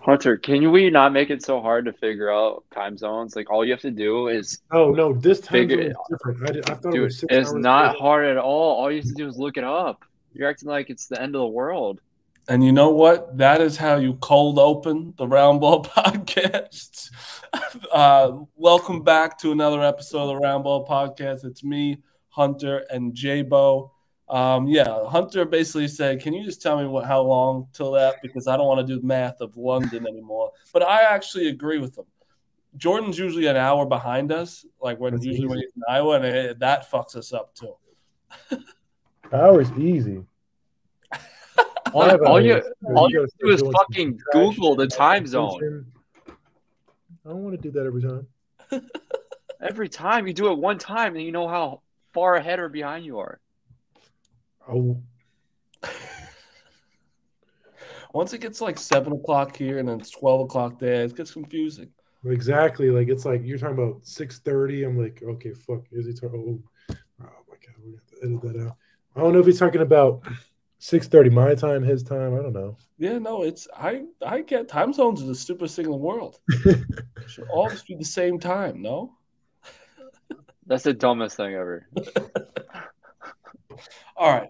Hunter, can we not make it so hard to figure out time zones? Like all you have to do is Oh no, this time zone figure. is different. I thought it Dude, was 6 it's hours not later. hard at all. All you have to do is look it up. You're acting like it's the end of the world. And you know what? That is how you cold open the Roundball podcast. Welcome back to another episode of the Roundball podcast. It's me, Hunter, and J-Bo. Hunter basically said, can you just tell me how long till that? Because I don't want to do math of London anymore. But I actually agree with him. Jordan's usually an hour behind us, like when he's in Iowa, and that fucks us up too. Hour's easy. All you do is fucking Google the time zone. I don't want to do that every time. Every time you do it one time, and you know how far ahead or behind you are. Oh. Once it gets like 7 o'clock here and then it's 12 o'clock there, it gets confusing. Exactly. Like it's like you're talking about 6:30. I'm like, okay, fuck. Is he talking? Oh my god, we have to edit that out. I don't know if he's talking about 6:30 my time, his time. I don't know. Yeah, no, it's I get time zones are the stupidest thing in the world. It should all just be the same time, no? That's the dumbest thing ever. All right,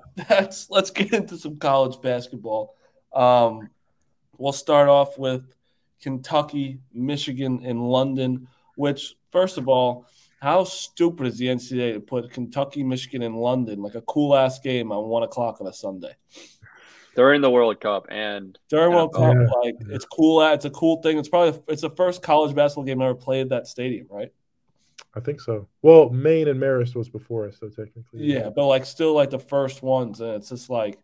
let's get into some college basketball. We'll start off with Kentucky, Michigan, and London, which, first of all, how stupid is the NCAA to put Kentucky, Michigan, and London, like a cool-ass game on 1 o'clock on a Sunday? During the World Cup and during World Cup, it's cool. It's a cool thing. It's the first college basketball game ever played at that stadium, right? I think so. Well, Maine and Marist was before us, so technically. Yeah, but still the first ones, and it's just like,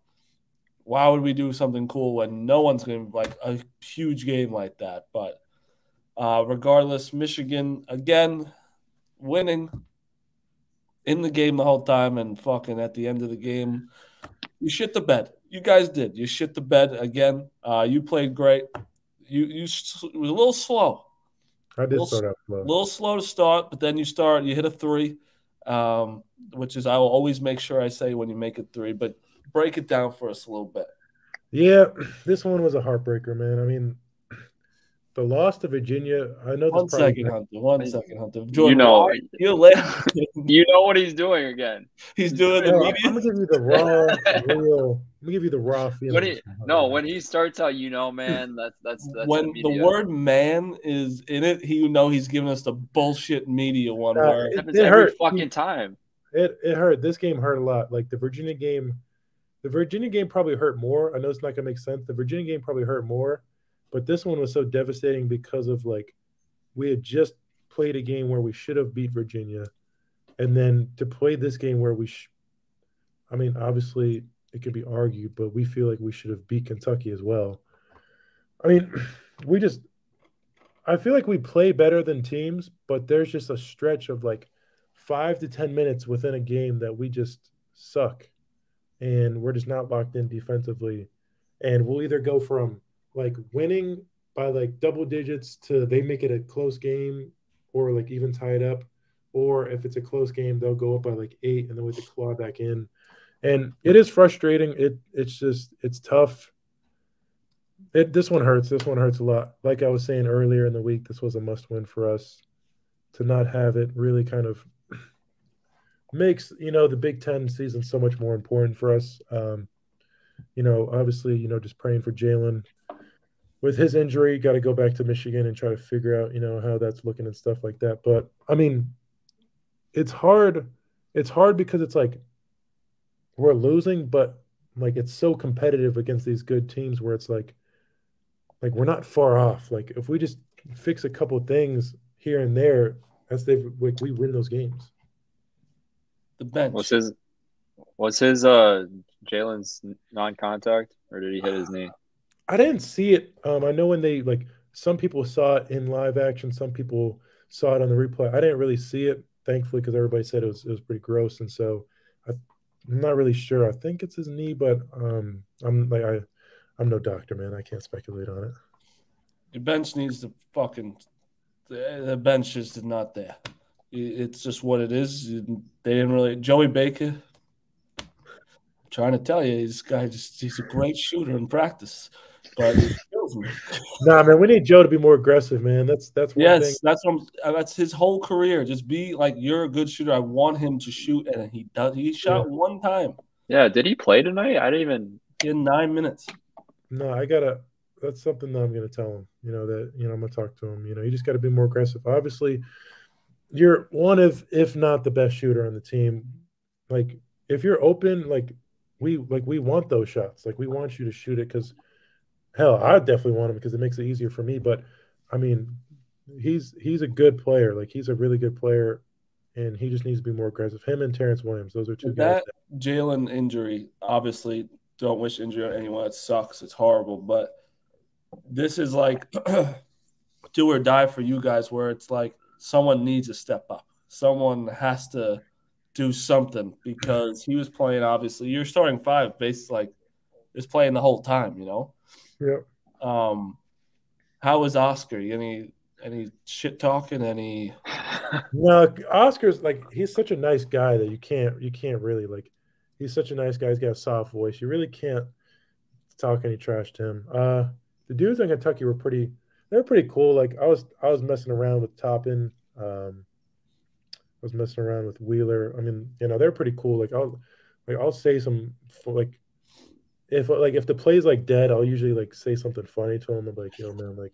why would we do something cool when no one's going to like a huge game like that? But regardless, Michigan again winning in the game the whole time, and fucking at the end of the game, you shit the bed. You guys did. You shit the bed again. You played great. You it was a little slow. I did start out slow. A little slow to start, but then you hit a three, which is I will always make sure I say when you make a three, but break it down for us a little bit. Yeah, this one was a heartbreaker, man. I mean, the loss to Virginia, I know this One second, Hunter. Jordan, you know what he's doing again. He's doing the media. I'm gonna give you the raw feeling. When he starts out, man, that's when the word man is in it, he's giving us the bullshit media one word. It happens every fucking time. It hurt. This game hurt a lot. Like the Virginia game probably hurt more. I know it's not gonna make sense. The Virginia game probably hurt more. But this one was so devastating because of we had just played a game where we should have beat Virginia. And then to play this game where obviously it could be argued, but we feel like we should have beat Kentucky as well. I mean, I feel like we play better than teams, but there's just a stretch of 5 to 10 minutes within a game that we just suck. And we're just not locked in defensively. And we'll either go from winning by double digits to they make it a close game or even tie it up, or if it's a close game they'll go up by 8 and then we have to claw back in, and it is frustrating. It's tough. This one hurts a lot. Like I was saying earlier in the week, this was a must win for us. To not have it really kind of makes the Big Ten season so much more important for us. Obviously just praying for Jalen. With his injury, got to go back to Michigan and try to figure out, how that's looking and stuff like that. But I mean, it's hard. It's hard because it's we're losing, but it's so competitive against these good teams where it's we're not far off. If we just fix a couple of things here and there, we win those games. The bench. Was his Jalen's non-contact, or did he hit his knee? I didn't see it. I know when they some people saw it in live action, some people saw it on the replay. I didn't really see it, thankfully, because everybody said it was pretty gross, and so I'm not really sure. I think it's his knee, but I'm no doctor, man. I can't speculate on it. Your bench needs to the bench is not there. It's just what it is. They didn't really. Joey Baker. Trying to tell you, this guy he's a great shooter in practice. But kills me. Nah, man, we need Joe to be more aggressive, man. That's one thing. Yes, that's his whole career. Just be like, you're a good shooter. I want him to shoot, and he does. He shot one time. Yeah, did he play tonight? I didn't even. In 9 minutes. No, that's something that I'm gonna tell him. I'm gonna talk to him. You just got to be more aggressive. Obviously, you're one of, if not the best shooter on the team. Like, if you're open, we want those shots. Like, we want you to shoot it because, hell, I definitely want him because it makes it easier for me. But I mean, he's a good player. Like, he's a really good player, and he just needs to be more aggressive. Him and Terrence Williams, those are two guys. That Jalen injury, obviously, don't wish injury on anyone. It sucks. It's horrible. But this is like do or die for you guys, where it's like someone needs to step up. Someone has to do something because he was playing, obviously. You're starting five, basically, is playing the whole time, Yeah. How is Oscar? Any shit talking? Any? No, Oscar's he's such a nice guy that you can't really he's such a nice guy. He's got a soft voice. You really can't talk any trash to him. The dudes in Kentucky they're pretty cool. Like I was messing around with Toppin. I was messing around with Wheeler. I mean, they're pretty cool. I'll say some if the play's dead, I'll usually say something funny to him. I'm like, yo, man, what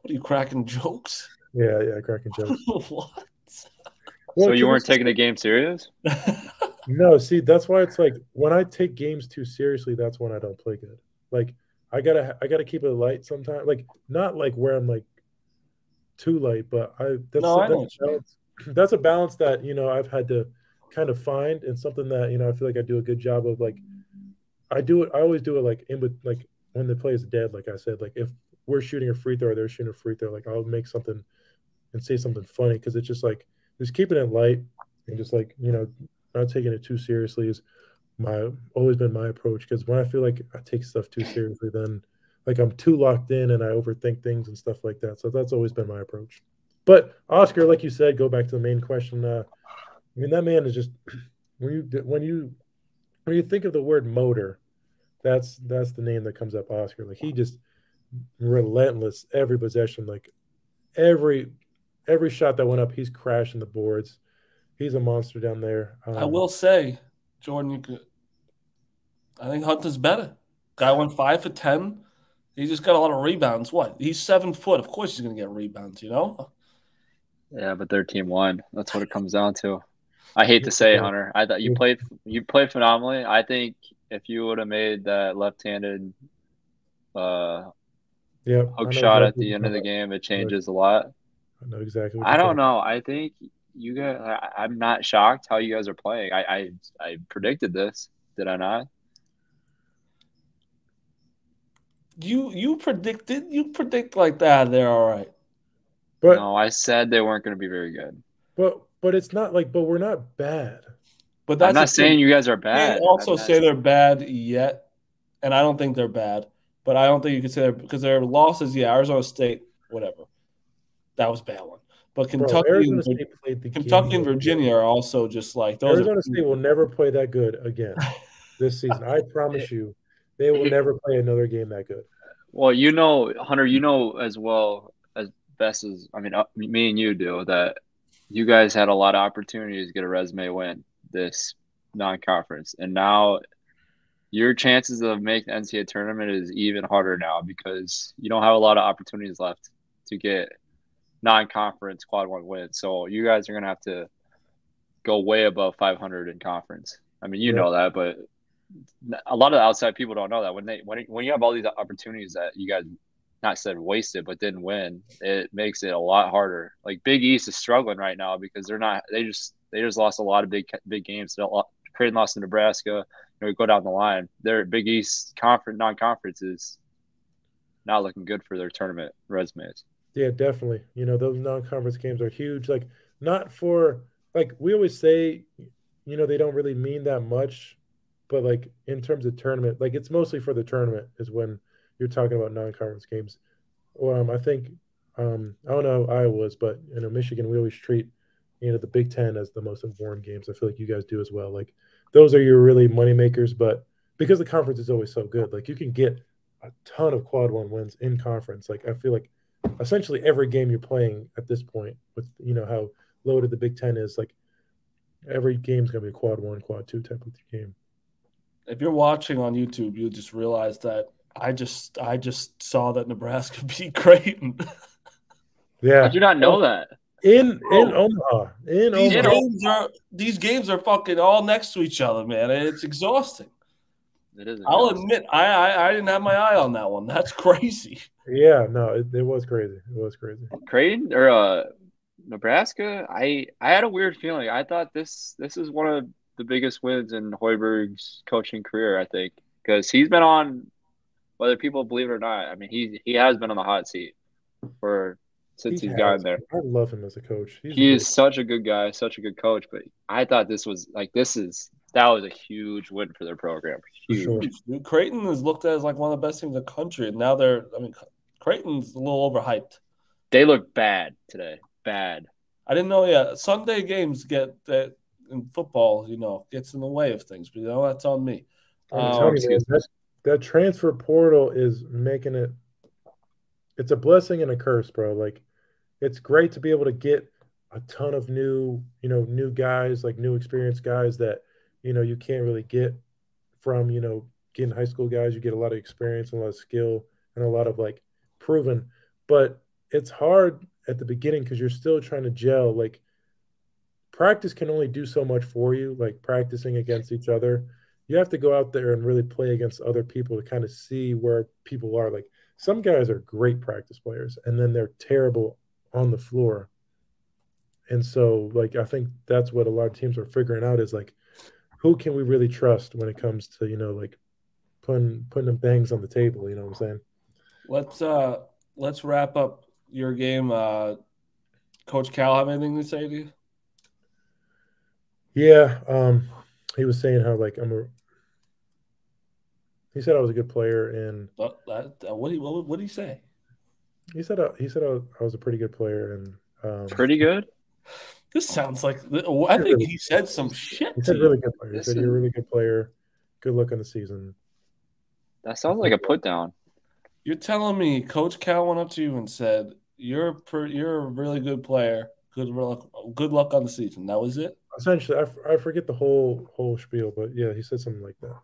are you cracking jokes? Yeah, cracking jokes. What? So you weren't taking the game serious? No, see, that's why it's when I take games too seriously, that's when I don't play good. I gotta keep it light sometimes. Not where I'm too light, but that's a balance that I've had to kind of find, and something that I feel like I do a good job of. I always do it when the play is dead. Like I said, if we're shooting a free throw or they're shooting a free throw, I'll make something and say something funny because it's just just keeping it light and just not taking it too seriously is always been my approach. Because when I feel like I take stuff too seriously, then I'm too locked in and I overthink things and stuff like that. So that's always been my approach. But Oscar, like you said, go back to the main question. I mean, that man is just when you think of the word motor, that's the name that comes up. Oscar, he just relentless every possession, every shot that went up, he's crashing the boards. He's a monster down there. I will say, Jordan, I think Hunter's better. Guy went 5 for 10. He just got a lot of rebounds. What? He's 7 foot. Of course he's going to get rebounds, Yeah, but their team won. That's what it comes down to. I hate to say it, Hunter. I thought you played phenomenally. I think if you would have made that left-handed hook shot at the end of the game, it changes a lot. I know exactly. I don't know. I think you guys. I'm not shocked how you guys are playing. I predicted this. Did I not? You predict like that. They're all right. But no, I said they weren't going to be very good. But it's not but we're not bad. But that's I'm not saying you guys are bad. You can't also say they're bad yet, and I don't think they're bad. But I don't think you can say they're, because their losses. Yeah, Arizona State, whatever. That was a bad one. But Kentucky, Kentucky and Virginia are also just those. Arizona State will never play that good again this season. I promise you, they will never play another game that good. Well, Hunter, as well as best as me and you do that you guys had a lot of opportunities to get a resume win this non-conference, and now your chances of making the NCAA tournament is even harder now because you don't have a lot of opportunities left to get non-conference quad one wins. So you guys are going to have to go way above 500 in conference. I mean, you know that, but a lot of the outside people don't know that when you have all these opportunities that you guys not said wasted, but didn't win, it makes it a lot harder. Big East is struggling right now because they just lost a lot of big games. Creighton lost to Nebraska. We go down the line. Their Big East non-conference is not looking good for their tournament resumes. Yeah, definitely. Those non-conference games are huge. Not for we always say, they don't really mean that much, but in terms of tournament, it's mostly for the tournament is when you're talking about non-conference games. I think I don't know how Iowa's, but Michigan, we always treat the Big Ten as the most important games. I feel like you guys do as well. Those are your really money makers, but because the conference is always so good, you can get a ton of quad one wins in conference. Like I feel like essentially every game you're playing at this point, with how loaded the Big Ten is, like every game's gonna be a quad one, quad two type of game. If you're watching on YouTube, you'll just realize that I just saw that Nebraska beat Creighton. Yeah, How'd you not know that? In Omaha. These games are fucking all next to each other, man. It's exhausting. It is. I'll admit, I didn't have my eye on that one. That's crazy. Yeah, no, it was crazy. It was crazy. Creighton or Nebraska, I had a weird feeling. I thought this is one of the biggest wins in Hoiberg's coaching career, I think, because he's been on, whether people believe it or not, I mean, he has been on the hot seat since he's gotten there. I love him as a coach. He is such a good guy, such a good coach, but I thought that was a huge win for their program. Huge. Sure. Creighton is looked at as like one of the best teams in the country, and now Creighton's a little overhyped. They look bad today. Bad. I didn't know. Yeah, Sunday games get that in football. Gets in the way of things, but that's on me. That transfer portal is making it. It's a blessing and a curse, bro. Like, it's great to be able to get a ton of new guys, like new experienced guys that you can't really get from getting high school guys. You get a lot of experience and a lot of skill and a lot of like proven, but it's hard at the beginning because you're still trying to gel. Like, practice can only do so much for you, like practicing against each other. You have to go out there and really play against other people to kind of see where people are. Like, some guys are great practice players and then they're terrible on the floor. And so, like, I think that's what a lot of teams are figuring out is like, who can we really trust when it comes to, like putting them things on the table, you know what I'm saying? Let's wrap up your game. Coach Cal have anything to say to you? Yeah. He was saying how like he said I was a good player, and what did he say? He said I was a pretty good player, and pretty good. This sounds like I think he said some shit. He said really good player. He said you're a really good player. Good luck on the season. That sounds like a put down. You're telling me Coach Cal went up to you and said you're a really good player. Good luck on the season. That was it. Essentially, I forget the whole spiel, but yeah, he said something like that.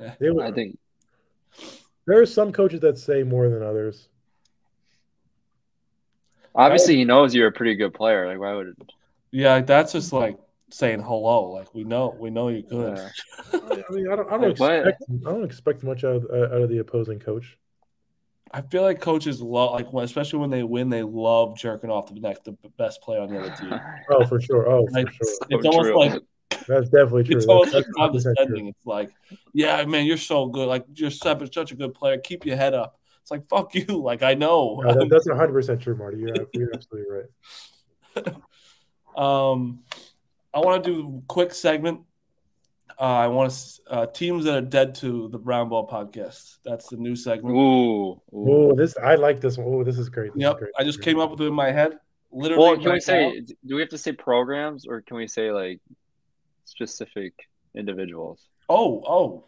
I think there are some coaches that say more than others. Obviously, he knows you're a pretty good player. Like, why would it? Yeah, that's just like saying hello. Like, we know you're good. Yeah. I mean, I don't expect much out of the opposing coach. I feel like coaches love, especially when they win, they love jerking off the best player on the other team. Oh, for sure. It's almost like that's definitely true. It's almost like condescending. It's like, yeah, man, you're so good. Like, you're such a good player. Keep your head up. It's like, fuck you. Like, I know. No, that's 100% true, Marty. You're absolutely right. I want to do a quick segment. I want teams that are dead to the Roundball podcast. That's the new segment. Ooh. I like this one. Oh, this is great. This is great. I just came up with it in my head. Literally. Well, can we say? Do we have to say programs, or can we say like specific individuals? Oh.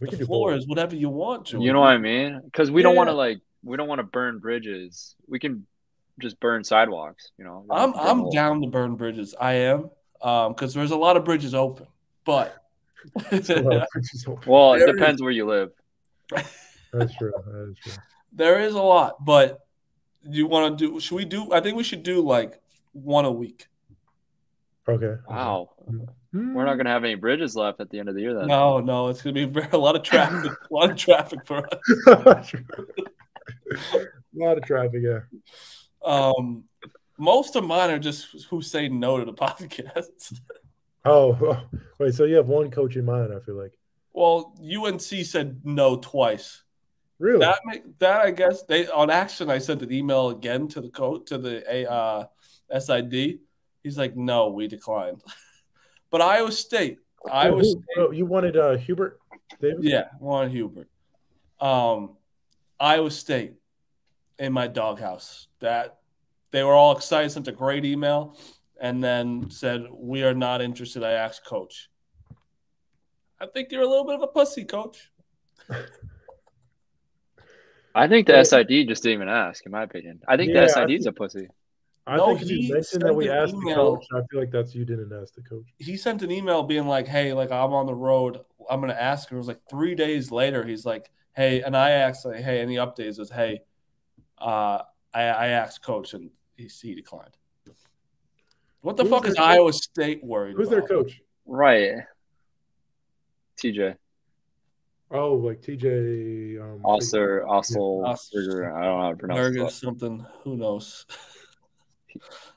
We the floor is whatever you want, Jordan. You know what I mean? Because we don't want to burn bridges. We can just burn sidewalks. I'm down to burn bridges. I am, because there's a lot of bridges open, but. Well, it depends where you live. That's true. There is a lot, but you want to do? Should we do? I think we should do like one a week. Okay. Wow. We're not gonna have any bridges left at the end of the year then. No, it's gonna be a lot of traffic. A lot of traffic for us. A lot of traffic, yeah. Most of mine are just who say no to the podcast. Oh, wait. So you have one coach in mind? I feel like. Well, UNC said no twice. Really? That I guess on action. I sent an email again to the coach to the SID. He's like, no, we declined. But Iowa State. You wanted Hubert Davis? Yeah, wanted Hubert. Iowa State in my doghouse. That they were all excited, sent a great email, and then said, we are not interested. I asked coach. I think you're a little bit of a pussy, coach. I think the SID just didn't even ask, in my opinion. I think the SID's a pussy. I think if you mentioned that we asked the coach, I feel like that's you didn't ask the coach. He sent an email being like, hey, like, I'm on the road. I'm going to ask. And it was like 3 days later, he's like, hey, and I asked, like, hey, any updates? It was, hey, I asked coach, and he declined. What the fuck is Iowa State worried about? Who's their coach? Right. TJ. Oh, like TJ. Also, I don't know how to pronounce it. Something. Who knows?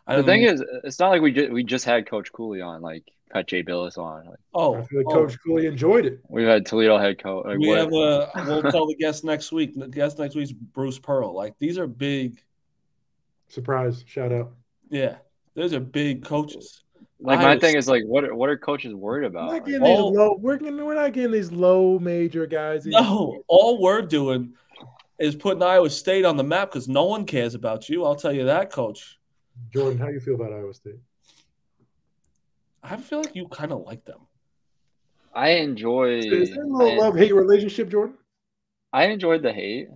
The thing is, it's not like we just had Coach Cooley on, like had Jay Billis on. Like, I feel like Coach Cooley enjoyed it. We've had Toledo head coach. Like, we'll tell the guest next week. The guest next week is Bruce Pearl. Like, these are big. Surprise! Shout out. Yeah, those are big coaches. Like, my thing is, like, what are coaches worried about? We're not getting these low major guys. No, all we're doing is putting Iowa State on the map because no one cares about you. I'll tell you that, Coach. Jordan, how do you feel about Iowa State? I feel like you kind of like them. I enjoy. Is there a little love-hate relationship, Jordan? I enjoyed the hate.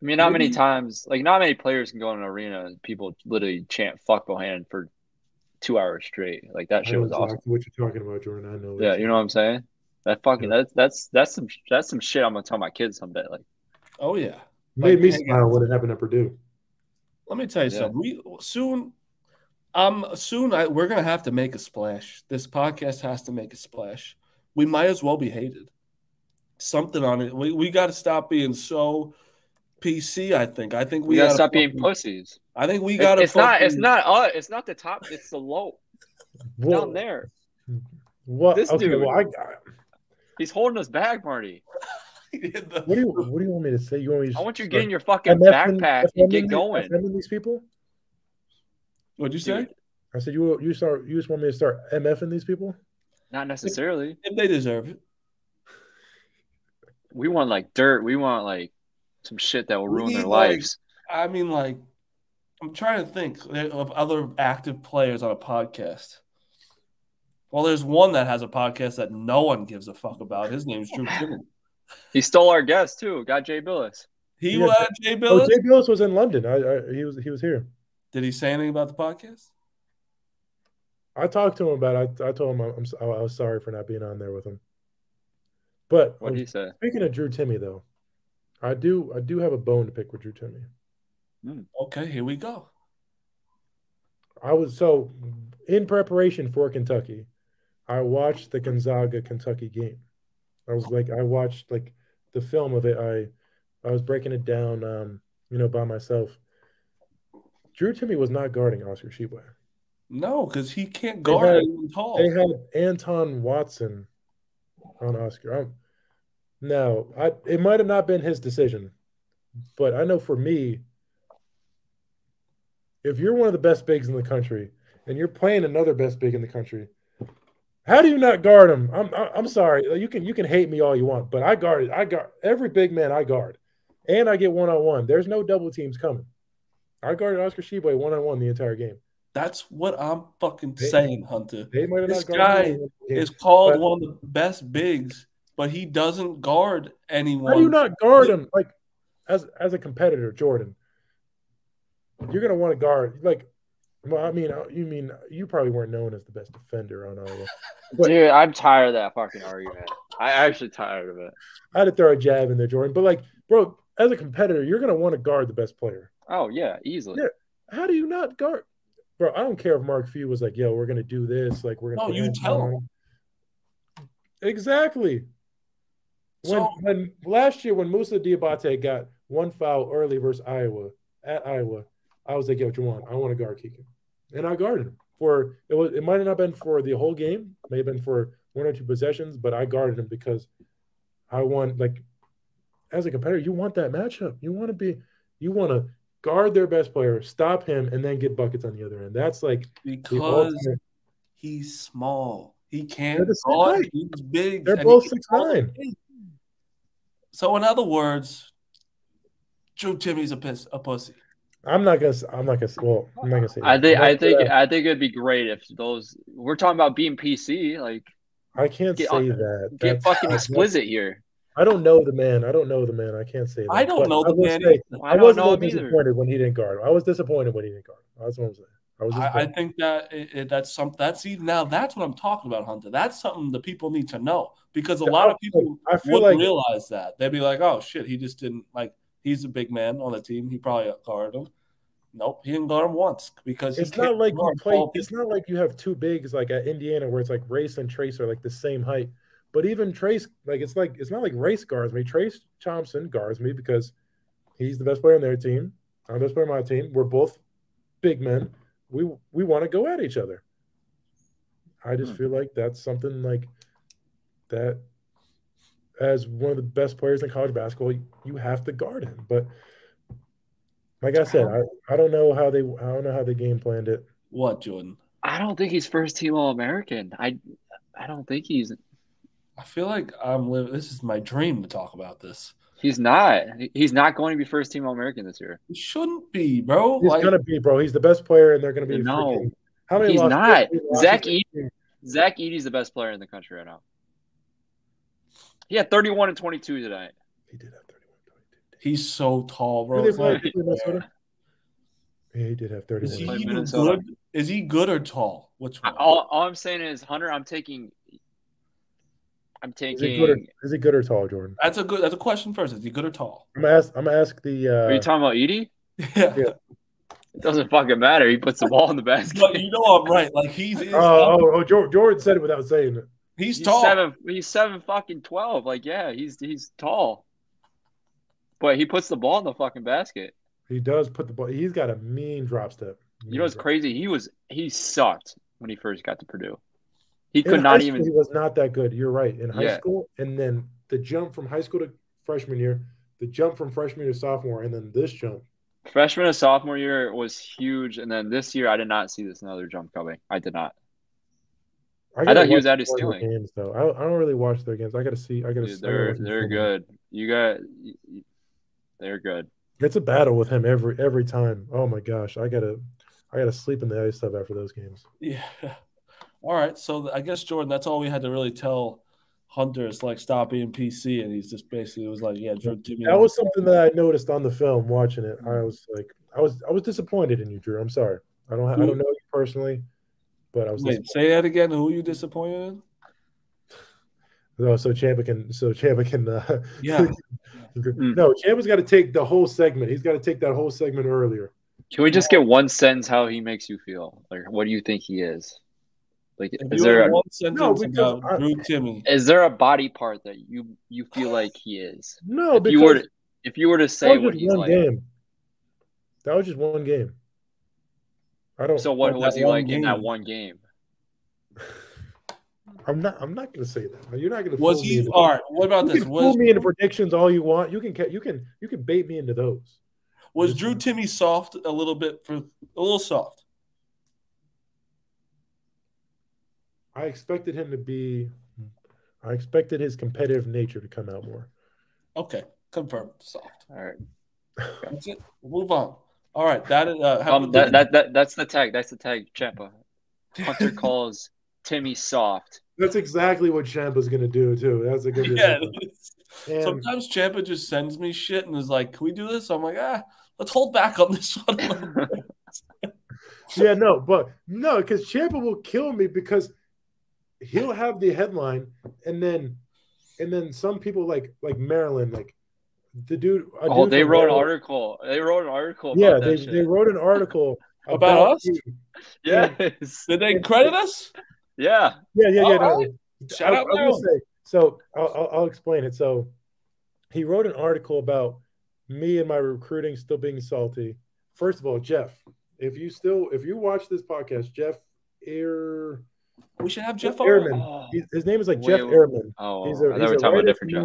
I mean, not many times, like, not many players can go in an arena and people literally chant "fuck Bohannon" for 2 hours straight. Like, that shit was awesome. What you're talking about, Jordan? I know. Yeah, you know what I'm saying? That fucking that's some shit I'm gonna tell my kids someday. Like, oh yeah, made me smile when it happened at Purdue. Let me tell you something. We're gonna have to make a splash. This podcast has to make a splash. We might as well be hated. Something on it. We got to stop being so PC. I think we gotta stop being pussies. I think we got to. It's not the top. It's the low. Down there. What? This dude. Well, he's holding us back, Marty. What do you want me to say? I want you to get in your fucking backpack and get going. These people. What'd you say? I said you just want me to start MFing these people? Not necessarily. If they deserve it. We want like dirt. We want like some shit that will ruin their lives. I mean, like, I'm trying to think of other active players on a podcast. Well, there's one that has a podcast that no one gives a fuck about. His name's Drew Timme. He stole our guest too. Got Jay Billis. He had Jay Billis. Oh, Jay Billis was in London. He was here. Did he say anything about the podcast? I talked to him about it. I told him I was sorry for not being on there with him. But what did he say? Speaking of Drew Timme, though, I do have a bone to pick with Drew Timme. Okay, here we go. In preparation for Kentucky, I watched the Gonzaga-Kentucky game. I watched like the film of it. I was breaking it down, by myself. Drew Timme was not guarding Oscar Tshiebwe. No, because he can't guard anyone tall. They had Anton Watson on Oscar. It might have not been his decision, but I know for me, if you're one of the best bigs in the country and you're playing another best big in the country, how do you not guard him? I'm sorry. You can hate me all you want, but I guard every big man I guard, and I get one-on-one. There's no double teams coming. I guarded Oscar Tshiebwe one-on-one the entire game. That's what I'm fucking saying, Hunter. This guy is called one of the best bigs, but he doesn't guard anyone. How do you not guard him? Like, as a competitor, Jordan, you're gonna want to guard. Like, well, I mean, you probably weren't known as the best defender on Iowa. Dude, I'm tired of that fucking argument. I'm actually tired of it. I had to throw a jab in there, Jordan. But like, bro, as a competitor, you're gonna want to guard the best player. Oh yeah, easily. Yeah. How do you not guard? Bro, I don't care if Mark Few was like, yo, we're going to do this. Like, we're going to. No, you tell him. Exactly. When last year, when Moussa Diabate got one foul early versus Iowa, I was like, yo, Juwan, I want to guard Keegan. And I guarded him. It might have not been for the whole game. It may have been for 1 or 2 possessions, but I guarded him because I want, like, as a competitor, you want that matchup. You want to guard their best player, stop him, and then get buckets on the other end. That's like because he's small. He can't guard. He's big. They're both 6'9". So in other words, Drew Timme's a pussy. I'm not gonna say. I think it'd be great if we're talking about being PC. Like, I can't say that. Get fucking explicit here. I don't know the man. I can't say that. I don't know the man. I was a little disappointed when he didn't guard. I was disappointed when he didn't guard. That's what I'm saying. I think that that's what I'm talking about, Hunter. That's something that people need to know because a lot of people wouldn't realize that. They'd be like, "Oh shit, he just didn't like." He's a big man on the team. He probably guarded him. Nope, he didn't guard him once because it's not like you play. It's not like you have two bigs like at Indiana where it's like Race and Trace are like the same height. But even Trace, it's not like Race guards me. Trace Thompson guards me because he's the best player on their team. I'm the best player on my team. We're both big men. We want to go at each other. I just feel like that's something like that. As one of the best players in college basketball, you have to guard him. But like I said, I don't know how they game planned it. What, Jordan? I don't think he's first team All-American. I don't think he's. I feel like this is my dream to talk about this. He's not. He's not going to be first team All-American this year. He shouldn't be, bro. He's gonna be, bro. He's the best player, and they're gonna be. No, how many? He's not. Zach Edey's the best player in the country right now. He had 31 and 22 tonight. He did have 31 and 22. He's so tall, bro. Yeah, he did have 31. Is he even good? Is he good or tall? Which one? All I'm saying is, Hunter, I'm taking. Is he good or tall, Jordan? That's a question first. Is he good or tall? I'm gonna ask the. Are you talking about Edey? Yeah. It doesn't fucking matter. He puts the ball in the basket. But you know I'm right. Like Jordan said it without saying it. He's tall. He's 7'12". Like, yeah, he's tall. But he puts the ball in the fucking basket. He does put the ball. He's got a mean drop step. You know what's crazy? He sucked when he first got to Purdue. He He was not that good. You're right. In high school, and then the jump from high school to freshman year, the jump from freshman to sophomore, and then this jump. Freshman to sophomore year was huge, and then this year I did not see this another jump coming. I did not. I thought he was at his ceiling. Games, though. I don't really watch their games. I got to see. They're good. They're good. It's a battle with him every time. Oh my gosh, I gotta sleep in the ice tub after those games. Yeah. All right, so I guess Jordan, that's all we had to really tell Hunter is like stop being PC, and he's just basically was like, yeah, Drew Timme. That was something that I noticed on the film watching it. I was like, I was disappointed in you, Drew. I'm sorry. I don't know you personally, but I was. Wait, say that again. Who are you disappointed in? No, so Ciampa can. Yeah. No, Ciampa's got to take the whole segment. He's got to take that whole segment earlier. Can we just get one sentence how he makes you feel? Like, what do you think he is? Like, is there one sentence about Drew Timme? Is there a body part that you feel like he is? No, if you were to say what he's like, that was just one game. I don't. So what was he like in that one game? I'm not going to say that. You're not going to. Was he all right? What about this? Fool me into predictions all you want. You can bait me into those. Was Drew Timme soft a little soft? I expected him to be. I expected his competitive nature to come out more. Okay, confirmed. Soft. All right. That's it. We'll move on. All right. That is that's the tag. That's the tag. Ciampa. Hunter calls Timme soft. That's exactly what Ciampa's going to do too. That's a good. Yeah. Sometimes Ciampa just sends me shit and is like, "Can we do this?" I'm like, let's hold back on this one. Yeah, because Ciampa will kill me because he'll have the headline and then some people like Maryland, like the dude. They wrote an article. They wrote an article. Yeah, they wrote an article about us. Yes. Did they credit us? Yeah. Right. Shout out I will say, so I'll explain it. So he wrote an article about me and my recruiting still being salty. First of all, Jeff, if you watch this podcast, we should have Jeff Ehrman. His name is like Jeff Ehrman. Oh, he's I thought we were talking about a different Jeff.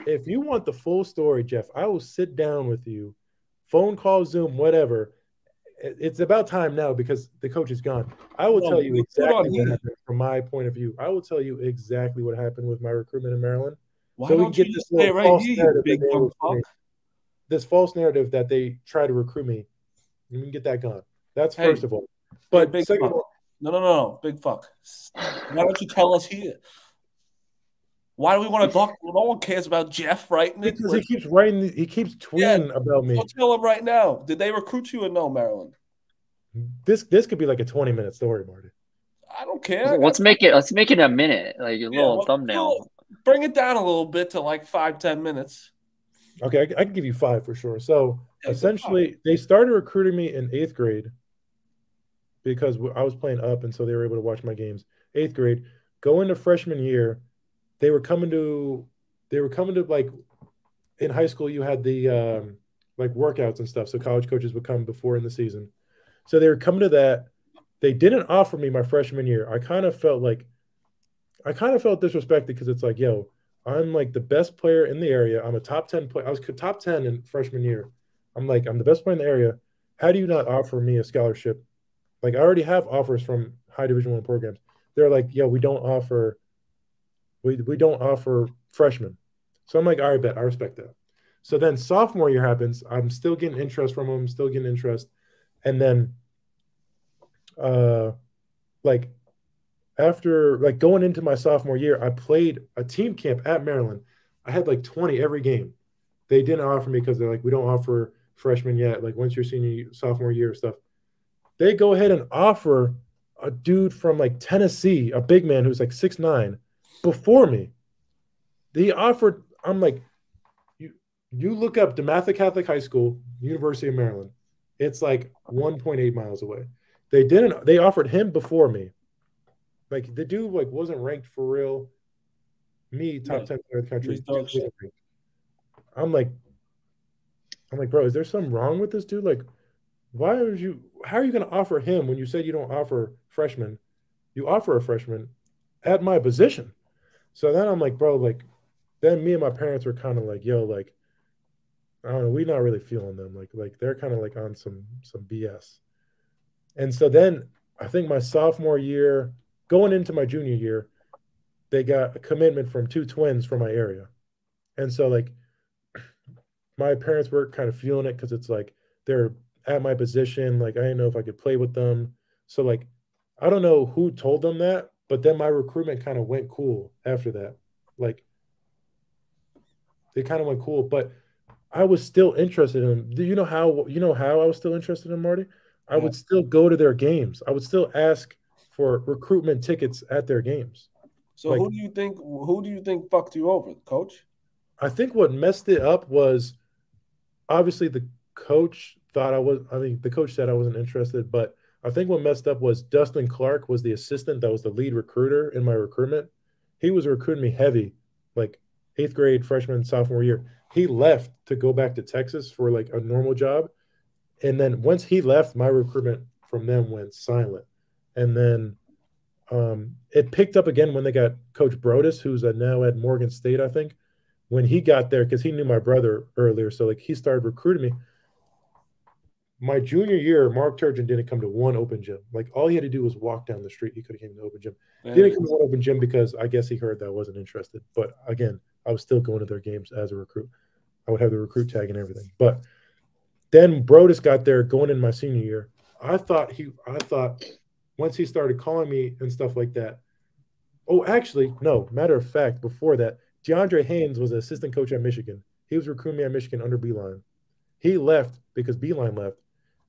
If you want the full story, Jeff, I will sit down with you, phone call, Zoom, whatever. It's about time now because the coach is gone. I will tell you exactly what happened from my point of view. I will tell you exactly what happened with my recruitment in Maryland. Why don't you just say right here, big fuck? This false narrative that they try to recruit me. You can get that gone. That's first of all. But second of all, No. Big fuck. Why don't you tell us here? Why do we want to talk? No one cares about Jeff writing it. Because he keeps writing, he keeps tweeting about me. So tell him right now. Did they recruit you or no, Maryland? This could be like a 20-minute story, Marty. I don't care. Let's make it a minute, like a little thumbnail. Bring it down a little bit to like 5-10 minutes. Okay, I can give you 5 for sure. So essentially, they started recruiting me in 8th grade because I was playing up, and so they were able to watch my games. 8th grade, go into freshman year, they were coming to like in high school. You had the like workouts and stuff, so college coaches would come before in the season. So they were coming to that. They didn't offer me my freshman year. I kind of felt disrespected because it's like, yo, I'm like the best player in the area. I'm a top 10 player. I was top 10 in freshman year. I'm the best player in the area. How do you not offer me a scholarship? Like, I already have offers from high Division I programs. They're like, yo, we don't offer freshmen. So I'm like, all right, bet. I respect that. So then sophomore year happens. I'm still getting interest from them, And then like after like going into my sophomore year, I played a team camp at Maryland. I had like 20 every game. They didn't offer me because they're like, we don't offer freshmen yet. Like once your sophomore year stuff, they go ahead and offer a dude from like Tennessee, a big man who's like 6'9", before me. They offered, I'm like, you look up DeMatha Catholic High School, University of Maryland. It's like 1.8 miles away. They offered him before me. Like the dude like wasn't ranked for real. Me, top 10 player in the country. I'm like, bro, is there something wrong with this dude? Like, how are you gonna offer him when you said you don't offer freshmen? You offer a freshman at my position. So then I'm like, bro, like then me and my parents were kind of like, yo, like, I don't know, we're not really feeling them. Like they're kind of like on some BS. And so then I think my sophomore year, going into my junior year, they got a commitment from 2 twins from my area. And so like my parents were kind of feeling it because it's like they're at my position. Like I didn't know if I could play with them. So like I don't know who told them that, but then my recruitment kind of went cool after that. Like they kind of went cool, but I was still interested in them. Do you know how I was still interested in Marty? I would still go to their games. I would still ask for recruitment tickets at their games. So like, who do you think fucked you over, coach? I think what messed it up was obviously the coach the coach said I wasn't interested, but I think what messed up was Dustin Clark was the assistant that was the lead recruiter in my recruitment. He was recruiting me heavy, like 8th grade, freshman, sophomore year. He left to go back to Texas for like a normal job. And then once he left, my recruitment from them went silent. And then it picked up again when they got Coach Brodus, who's now at Morgan State, I think. When he got there, because he knew my brother earlier, so like he started recruiting me. My junior year, Mark Turgeon didn't come to one open gym. Like all he had to do was walk down the street. He could have came to the open gym. Didn't come to one open gym because I guess he heard that I wasn't interested. But again, I was still going to their games as a recruit. I would have the recruit tag and everything. But then Brodus got there going in my senior year. I thought once he started calling me and stuff like that. Oh, actually, no. Matter of fact, before that, DeAndre Haynes was an assistant coach at Michigan. He was recruiting me at Michigan under Beeline. He left because Beeline left,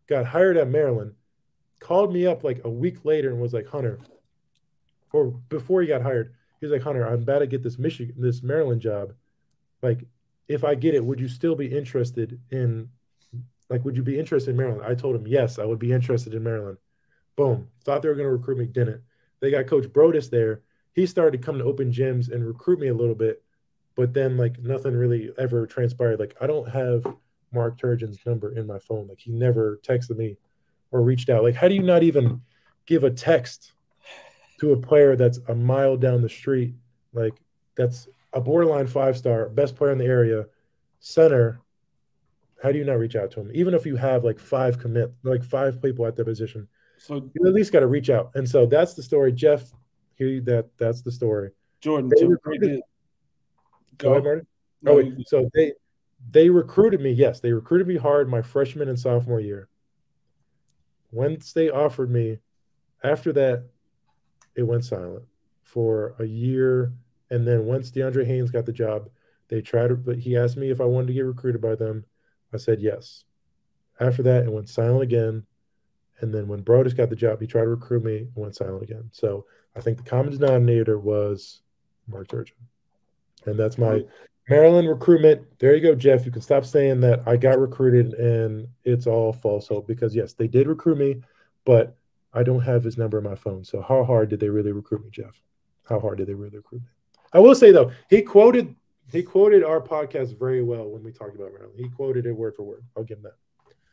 got hired at Maryland, called me up like a week later and was like, Hunter, or before he got hired, he was like, Hunter, I'm about to get this Maryland job. Like, if I get it, would you still be interested in Maryland? I told him, yes, I would be interested in Maryland. Boom. Thought they were going to recruit me, didn't. They got Coach Brodus there. He started coming to open gyms and recruit me a little bit, but then like nothing really ever transpired. Like I don't have Mark Turgeon's number in my phone. Like he never texted me or reached out. Like how do you not even give a text to a player that's a mile down the street? Like that's a borderline 5-star, best player in the area, center. How do you not reach out to him? Even if you have like 5 people at their position, so you at least got to reach out. And so that's the story, Jeff. That's the story. Jordan, go ahead, Marty. No, so they recruited me. Yes, they recruited me hard my freshman and sophomore year. Once they offered me After that, it went silent for a year. And then once DeAndre Haynes got the job, they tried to, but he asked me if I wanted to get recruited by them. I said yes. After that, it went silent again. And then when Brodus got the job, he tried to recruit me and went silent again. So I think the common denominator was Mark Turgeon. And that's my Maryland recruitment. There you go, Jeff. You can stop saying that I got recruited and it's all false hope because, yes, they did recruit me, but I don't have his number in my phone. So how hard did they really recruit me, Jeff? How hard did they really recruit me? I will say, though, he quoted our podcast very well when we talked about Maryland. He quoted it word for word. I'll give him that.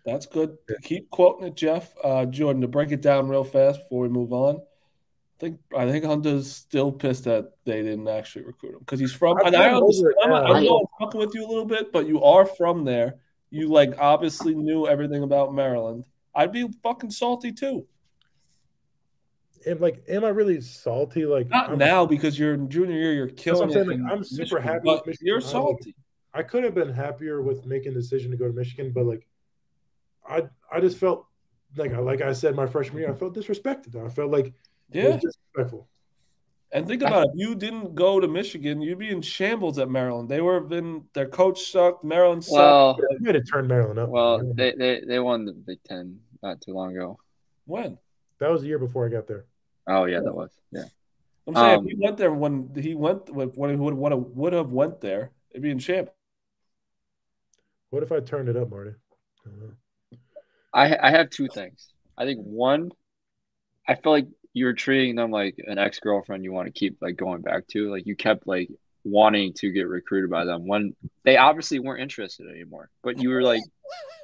That's good. Keep quoting it, Jeff. Jordan, to break it down real fast before we move on. I think Hunter's still pissed that they didn't actually recruit him because he's from. And I understand. I know I'm talking with you a little bit, but you are from there. You like obviously knew everything about Maryland. I'd be fucking salty too. Am I really salty? Like not now because you're in junior year, you're killing it. Like, I'm super happy with Michigan. You're salty. I could have been happier with making the decision to go to Michigan, but like, I just felt like I said my freshman year, I felt disrespected. I felt like it was disrespectful. And think about it. If you didn't go to Michigan, you'd be in shambles at Maryland. Their coach sucked. Maryland sucked. Well, they had to turn Maryland up. Well, they won the Big Ten not too long ago. When? That was a year before I got there. Oh yeah, that was I'm saying if he went there when he would have went there, it'd be in shambles. What if I turned it up, Marty? I have two things. I think one, I feel like you were treating them like an ex-girlfriend you want to keep like going back to. Like you kept like wanting to get recruited by them when they obviously weren't interested anymore. But you were like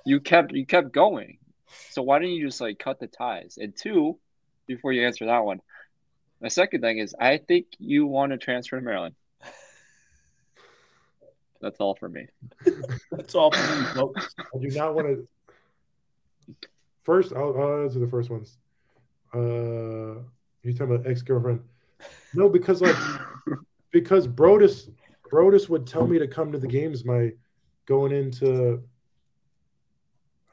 you kept going. So why didn't you just like cut the ties? And two, before you answer that one, my second thing is I think you want to transfer to Maryland. That's all for me. That's all for me, folks. I do not want to. First, I'll answer the first ones. You're talking about ex-girlfriend? No, because Brodus would tell me to come to the games. Going into,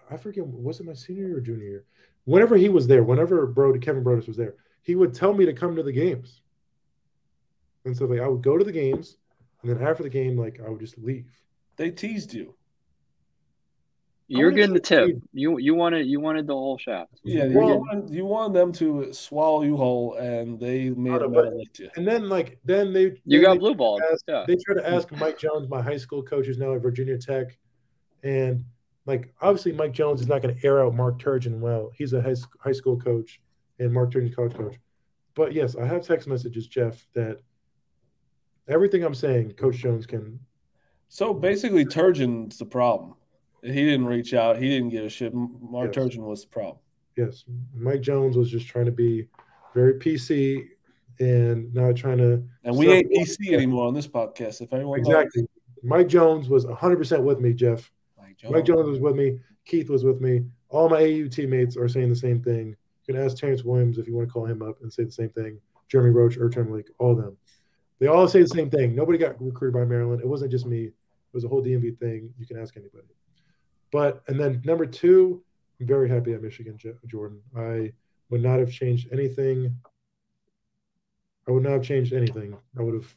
I forget, was it my senior year or junior year? Whenever he was there, whenever Kevin Brodus was there, he would tell me to come to the games. And so like I would go to the games, and then after the game, like I would just leave. They teased you. You're getting the tip. You wanted the whole shaft. Yeah, you wanted them to swallow you whole, and they made it licked you. And then you got blue balled. They tried to ask Mike Jones, my high school coach, who's now at Virginia Tech, and like obviously Mike Jones is not going to air out Mark Turgeon. Well, he's a high school coach, and Mark Turgeon's college coach. But yes, I have text messages, Jeff, that everything I'm saying, Coach Jones can. So basically, Turgeon's the problem. He didn't reach out. He didn't give a shit. Mark Turgeon was the problem. Yes. Mike Jones was just trying to be very PC and not trying to. And we ain't PC anymore on this podcast. If anyone exactly. Knows. Mike Jones was 100% with me, Jeff. Mike Jones was with me. Keith was with me. All my AU teammates are saying the same thing. You can ask Terrence Williams if you want to call him up and say the same thing. Jeremy Roach, Ertem Lake, all of them. They all say the same thing. Nobody got recruited by Maryland. It wasn't just me. It was a whole DMV thing. You can ask anybody. And then number two, I'm very happy at Michigan, Jordan. I would not have changed anything. I would have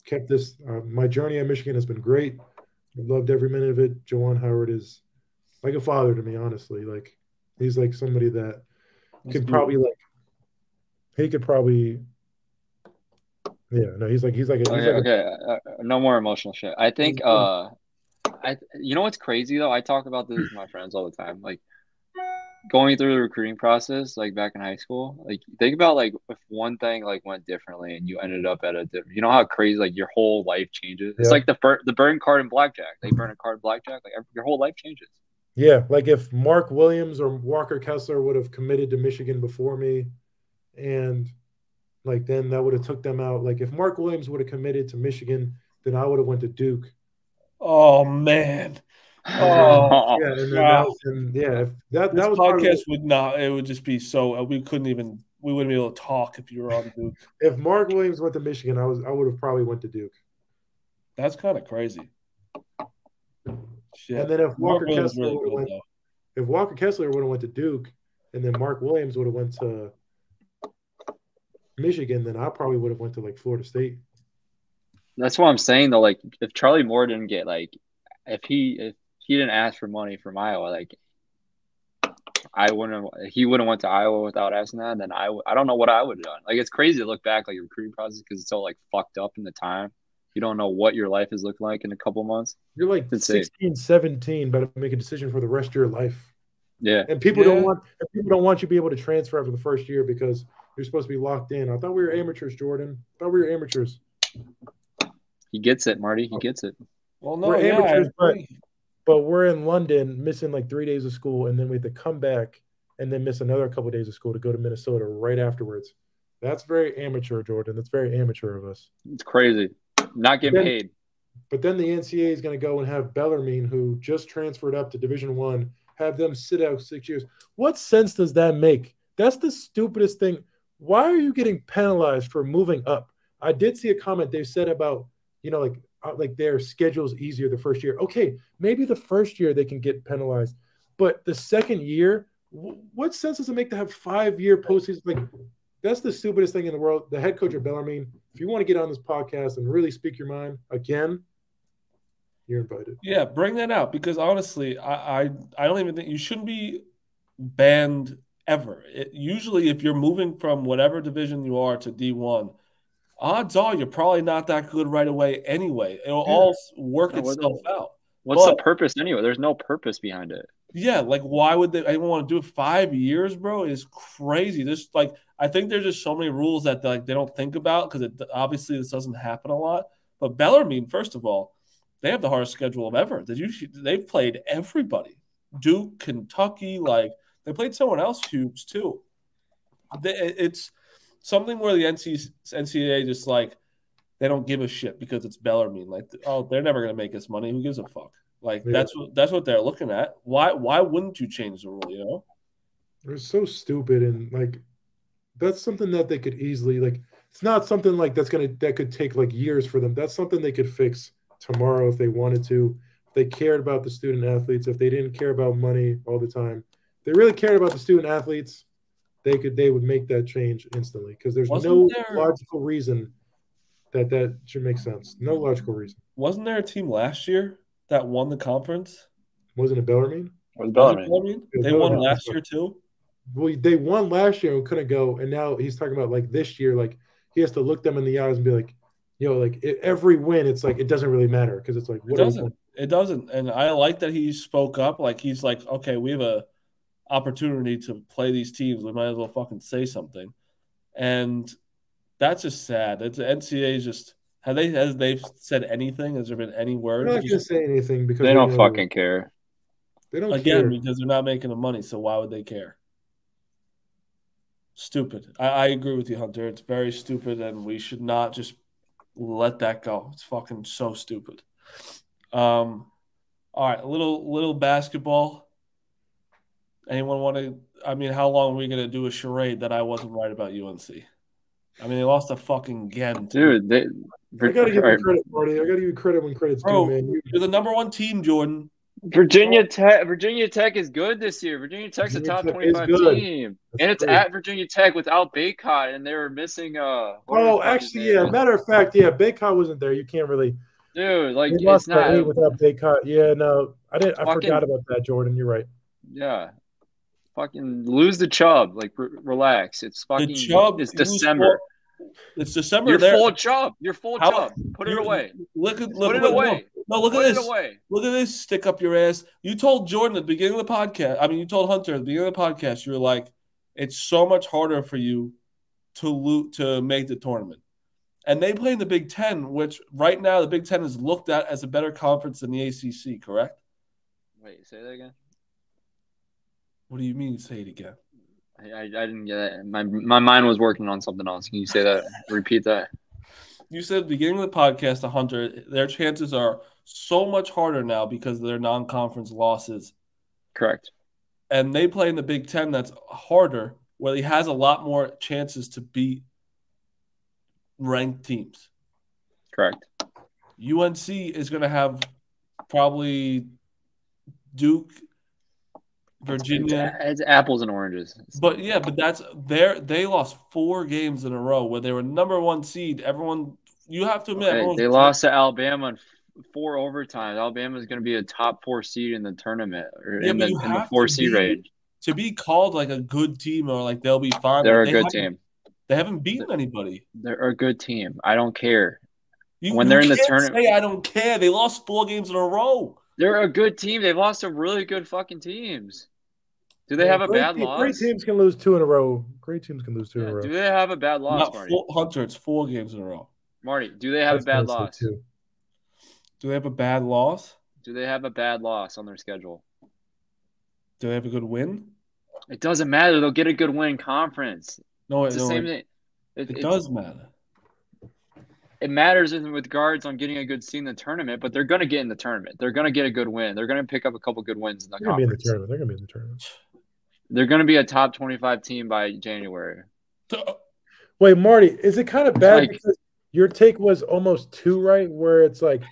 kept this. My journey at Michigan has been great. I've loved every minute of it. Juwan Howard is like a father to me, honestly. Like he's like somebody that he's no more emotional shit. I think you know what's crazy though? I talk about this with my friends all the time. Like going through the recruiting process, like back in high school, like think about like if one thing like went differently and you ended up at a different, you know how crazy like your whole life changes. It's like the burn card in blackjack. They burn a card in blackjack, like your whole life changes. Yeah, like if Mark Williams or Walker Kessler would have committed to Michigan before me, and like then that would have took them out. Like if Mark Williams would have committed to Michigan, then I would have went to Duke. Oh man. Oh yeah, that was podcast would not. It would just be so we wouldn't be able to talk if you were on Duke. If Mark Williams went to Michigan, I would have probably went to Duke. That's kind of crazy. Shit. And then if Walker Kessler would have went to Duke, and then Mark Williams would have went to Michigan, then I probably would have went to like Florida State. That's what I'm saying though. Like if Charlie Moore didn't get like, if he didn't ask for money from Iowa, like he wouldn't went to Iowa without asking that. Then I don't know what I would have done. Like it's crazy to look back like your recruiting process because it's so like fucked up in the time. You don't know what your life is looking like in a couple months. You're like 16, 17, but make a decision for the rest of your life. Yeah. And people don't want you to be able to transfer after the first year because you're supposed to be locked in. I thought we were amateurs, Jordan. I thought we were amateurs. He gets it, Marty. He gets it. Well, no, we're amateurs, but we're in London missing like 3 days of school, and then we have to come back and then miss another couple of days of school to go to Minnesota right afterwards. That's very amateur, Jordan. That's very amateur of us. It's crazy. Not getting paid. But then the NCAA is going to go and have Bellarmine, who just transferred up to Division I, have them sit out 6 years. What sense does that make? That's the stupidest thing. Why are you getting penalized for moving up? I did see a comment they said about, like their schedule's easier the first year. Okay, maybe the first year they can get penalized, but the second year, what sense does it make to have 5-year postseason? Like, that's the stupidest thing in the world. The head coach of Bellarmine, if you want to get on this podcast and really speak your mind again, you're invited. Yeah, bring that out because honestly, I don't even think you shouldn't be banned ever. Usually, if you're moving from whatever division you are to D1, odds are you're probably not that good right away anyway. It'll all work itself out. What's the purpose anyway? There's no purpose behind it. Yeah, like why would anyone want to do it 5 years, bro? It's crazy. I think there's just so many rules that they don't think about because obviously this doesn't happen a lot. But Bellarmine, first of all, they have the hardest schedule of ever. They've played everybody. Duke, Kentucky, like they played someone else huge too. It's something where the NCAA just like they don't give a shit because it's Bellarmine. Like, oh, they're never gonna make us money. Who gives a fuck? Like that's what they're looking at. Why wouldn't you change the rule? They're so stupid, and like that's something that they could easily like. It's not something like that could take like years for them. That's something they could fix tomorrow if they wanted to. If they cared about the student athletes, if they didn't care about money all the time, if they really cared about the student athletes, they would make that change instantly because there's no logical reason that should make sense. No logical reason. Wasn't there a team last year that won the conference? Wasn't it Bellarmine? Bellarmine? They won last year too? Well, they won last year and couldn't go, and now he's talking about like this year, like he has to look them in the eyes and be like, every win, it's like it doesn't really matter because it's like it doesn't. And I like that he spoke up. Like he's like, okay, we have a opportunity to play these teams. We might as well fucking say something. And that's just sad. It's the NCAA just have they said anything? Has there been any word? They're not going to say anything because they don't fucking care. They don't care because they're not making the money. So why would they care? Stupid. I agree with you, Hunter. It's very stupid, and we should not just let that go. It's fucking so stupid. All right, a little basketball. Anyone want to? I mean, how long are we gonna do a charade that I wasn't right about UNC? I mean, they lost a fucking again. Dude, I gotta give you credit, Marty. I gotta give you credit when credit's due, man. You're the number one team, Jordan. Virginia Tech is good this year. Virginia Tech's a top 25 team. And it's at Virginia Tech without Baycott, and they were missing actually, yeah. Matter of fact, yeah, Baycott wasn't there. You can't really dude, like it's not without Baycott. Yeah, no. I forgot about that, Jordan. You're right. Yeah. Fucking lose the Chubb. Like relax. It's fucking it's December. It's December. You're full Chubb. You're full Chubb. Put it away. Put it away. No, look at this. Look at this. Stick up your ass. You told Jordan at the beginning of the podcast. I mean, you told Hunter at the beginning of the podcast. You were like, it's so much harder for you to make the tournament. And they play in the Big Ten, which right now the Big Ten is looked at as a better conference than the ACC. Correct? Wait, say that again. What do you mean? Say it again. I didn't get it. My mind was working on something else. Can you say that? Repeat that. You said at the beginning of the podcast, Hunter, their chances are so much harder now because of their non-conference losses. Correct. And they play in the Big Ten that's harder, where he has a lot more chances to beat ranked teams. Correct. UNC is going to have probably Duke Virginia. It's apples and oranges. But yeah, but they lost 4 games in a row where they were #1 seed. Everyone, you have to admit, They lost to Alabama in 4 overtimes. Alabama is going to be a top 4 seed in the tournament or in the 4 seed range. To be called like a good team or like they'll be fine. They're a good team. They haven't beaten anybody. They're a good team. I don't care. When they're in the tournament, I don't care. They lost 4 games in a row. They're a good team. They've lost to really good fucking teams. Do they have a bad loss? Great teams can lose 2 in a row. Great teams can lose 2 in a row. Do they have a bad loss, Marty? Hunter, it's 4 games in a row. Marty, do they have a bad loss? Do they have a bad loss? Do they have a bad loss on their schedule? Do they have a good win? It doesn't matter. They'll get a good win in conference. No, it's the same thing. It does matter. It matters with regards on getting a good seed in the tournament, but they're going to get in the tournament. They're going to get a good win. They're going to pick up a couple good wins in the conference. They're going to be in the tournament. They're going to be a top 25 team by January. Wait, Marty, is it kind of bad because your take was almost 2 right, where it's like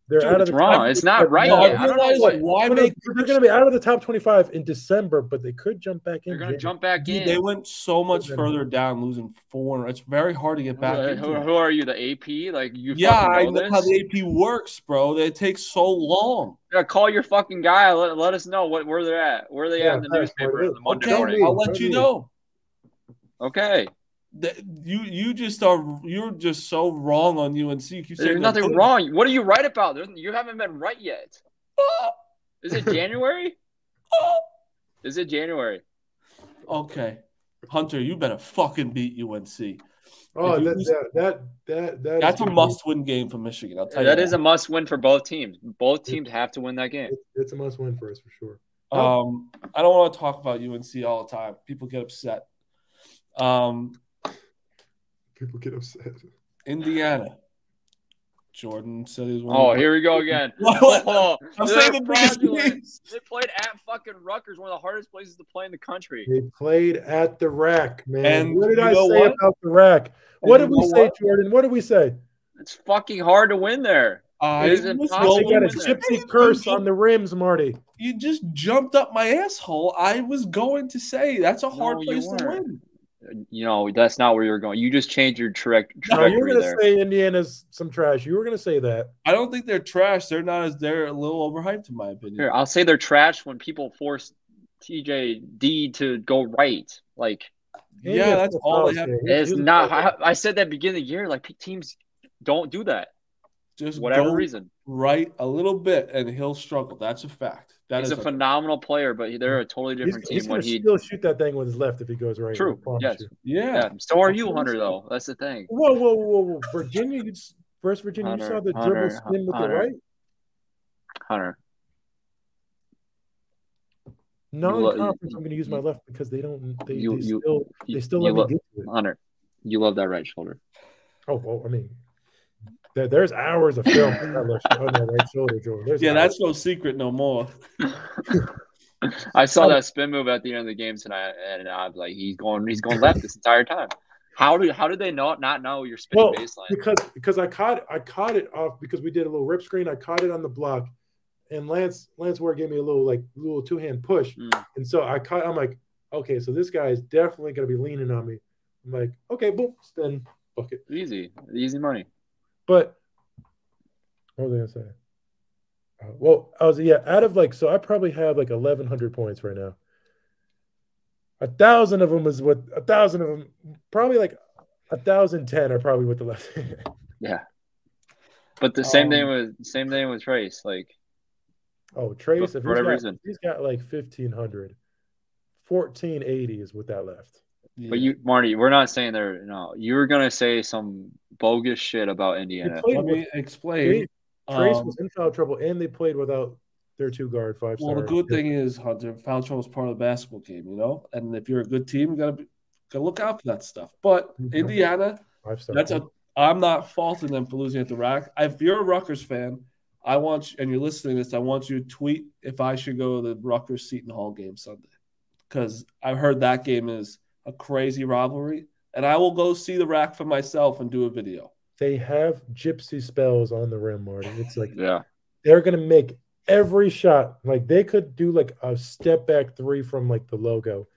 they're out of the wrong. It's not right yet. I don't know why they're going to be out of the top 25 in December, but they could jump back in. They're going to jump back in. They went so much further down, losing 4. It's very hard to get back. Who are you, the AP? Like you? Yeah, I know how the AP works, bro. It takes so long. Yeah, call your fucking guy. Let us know where they're at. Where are they at in the newspaper in the Monday morning? I'll let you know. Okay. You're just so wrong on UNC. There's nothing wrong. What are you right about? You haven't been right yet. Is it January? Is it January? Okay, Hunter, you better fucking beat UNC. Oh, that's a must-win game for Michigan. I'll tell you that is a must-win for both teams. Both teams have to win that game. It's a must-win for us for sure. I don't want to talk about UNC all the time. People get upset. People get upset. Indiana. Jordan said he was one. Oh, here we go again. I'm saying the biggest games. They played at fucking Rutgers, one of the hardest places to play in the country. They played at the rack, man. And what did I say about the rack? What did we say, Jordan? What did we say? It's fucking hard to win there. It is impossible. They got a gypsy curse on the rims, Marty. You just jumped up my asshole. I was going to say that's a hard place to win. You know, that's not where you're going. You just changed your trajectory. No, you were going to say Indiana's some trash. You were going to say that. I don't think they're trash. They're a little overhyped, in my opinion. Here, I'll say they're trash when people force TJD to go right. Like, yeah, that's all they have. It's not. I said that beginning of the year. Like, teams don't do that. Just whatever reason. Right a little bit, and he'll struggle. That's a fact. He's a phenomenal player, but they're a totally different team. He's going to still shoot that thing with his left if he goes right. True. Yes. Yeah. So are you, Hunter, though. That's the thing. Whoa. Virginia, first Virginia, Hunter, you saw the dribble spin with the right? Hunter. Non-conference, I'm going to use my left because they don't – they still let me get to it. Hunter, you love that right shoulder. Oh, well, I mean – there's hours of film on that right shoulder, Jordan. That's no secret no more. I saw that spin move at the end of the game tonight, and I was like, he's going left this entire time. How did they not know you're spinning baseline? Because I caught it off because we did a little rip screen. I caught it on the block, and Lance Ward gave me a little 2-hand push, and so I'm like, okay, so this guy is definitely going to be leaning on me. I'm like, okay, boom, spin, bucket, easy money. But what was I going to say? Out of so I probably have 1,100 points right now. 1,000 of them, probably 1,010 are probably with the left hand. Yeah. But the same thing with Trace. Trace, for whatever reason. He's got 1,500. 1,480 is with that left. Yeah. But Marty, we're not saying you were gonna say some bogus shit about Indiana. Let me explain. Trace was in foul trouble, and they played without their 2-guard 5-star. Well, the good thing is, Hunter, foul trouble is part of the basketball game, And if you're a good team, you gotta look out for that stuff. But Indiana, I'm not faulting them for losing at the rack. If you're a Rutgers fan, and you're listening to this, I want you to tweet if I should go to the Rutgers Seton Hall game Sunday, because I've heard that game is a crazy rivalry, and I will go see the rack for myself and do a video. They have gypsy spells on the rim, Marty. It's they're going to make every shot. Like they could do like a step back three from like the logo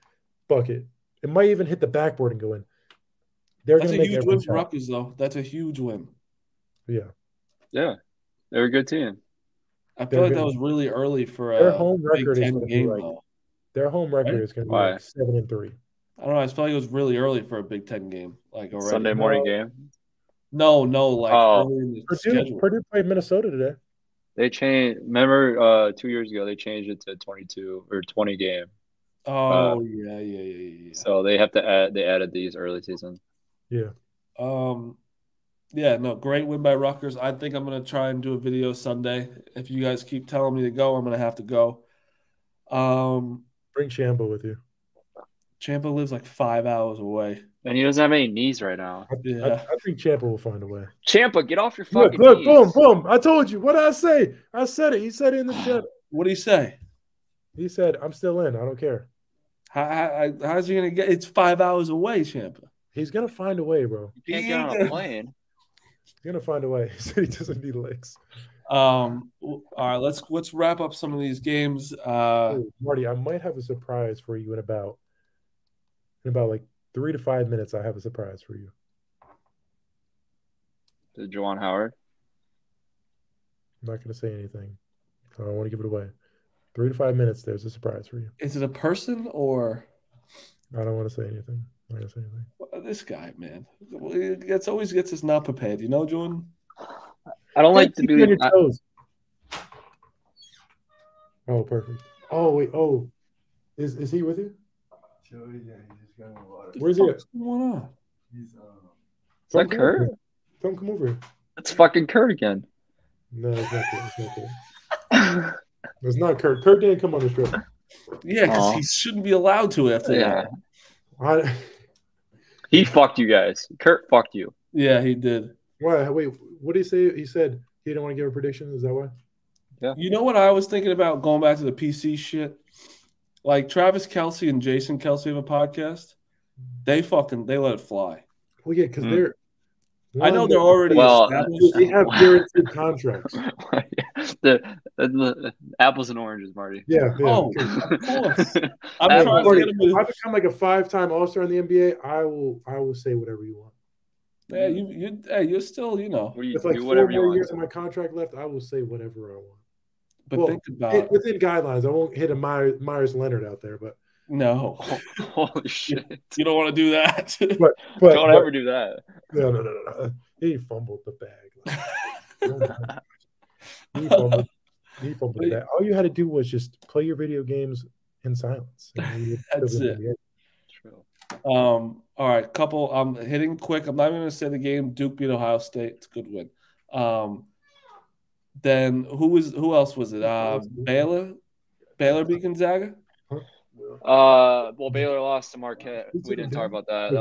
bucket. It might even hit the backboard and go in. They're That's going a to make huge every win for shot. Rutgers, though. That's a huge win. Yeah. Yeah, they're a good team. I feel like that was really early for their a home Big record is Ten going to be game, like though. their home record Right? is going to be Why? like 7-3. I don't know. I just feel like it was really early for a Big Ten game, like already. Sunday morning game. No, like early in the schedule. Purdue played Minnesota today. They changed. Remember, 2 years ago they changed it to 22 or 20 game. Oh yeah. So they have to add. They added these early season. Yeah. Yeah, no, great win by Rutgers. I think I'm gonna try and do a video Sunday. If you guys keep telling me to go, I'm gonna have to go. Bring Champa with you. Champa lives like 5 hours away. And he doesn't have any knees right now. Yeah. I think Champa will find a way. Champa, get off your fucking Look, knees. boom. I told you. What did I say? I said it. He said it in the chat. What did he say? He said, I'm still in. I don't care. How's he gonna get? It's 5 hours away, Champa. He's going to find a way, bro. You can't get on a plane. He's going to find a way. He said he doesn't need legs. All right, let's wrap up some of these games. Marty, I might have a surprise for you in about like 3 to 5 minutes. I have a surprise for you. Did Juwan Howard? I'm not going to say anything. I don't want to give it away. 3 to 5 minutes, there's a surprise for you. Is it a person or? I don't want to say anything. I'm not going to say anything. This guy, man, it always gets us not prepared. You know, Jordan? I don't like to be on your toes. Oh, perfect. Oh, wait. Oh, is he with you? Joey, yeah, he just got in the water. Where's he at? What's going on? He's Is that Kurt? Don't come over here. That's fucking Kurt again. No, it's not Kurt. It's not Kurt. It's not Kurt. Kurt didn't come on the trip. Yeah, because he shouldn't be allowed to after that. He fucked you guys. Kurt fucked you. Yeah, he did. Why? Wait, what did he say? He said he didn't want to give a prediction. Is that why? Yeah. You know what I was thinking about going back to the PC shit? Like Travis Kelce and Jason Kelce have a podcast. They let it fly. Well, yeah, because they're. I know they're already established. They have guaranteed contracts. the apples and oranges, Marty. Yeah. Oh, of course. If I become like a 5-time All-Star in the NBA, I will say whatever you want. Yeah, you're still, you know. With like 4 more years of my contract left, I will say whatever I want. But think about within guidelines. I won't hit a Myers Leonard out there, but no. Holy shit! You don't want to do that. but don't ever do that. No. He fumbled the bag. He fumbled the bag. All you had to do was just play your video games in silence. That's it. True. All right, couple. I'm hitting quick. I'm not even going to say the game. Duke beat Ohio State. It's a good win. Then who else was it? Baylor beat Gonzaga. Well, Baylor lost to Marquette. We didn't talk about that.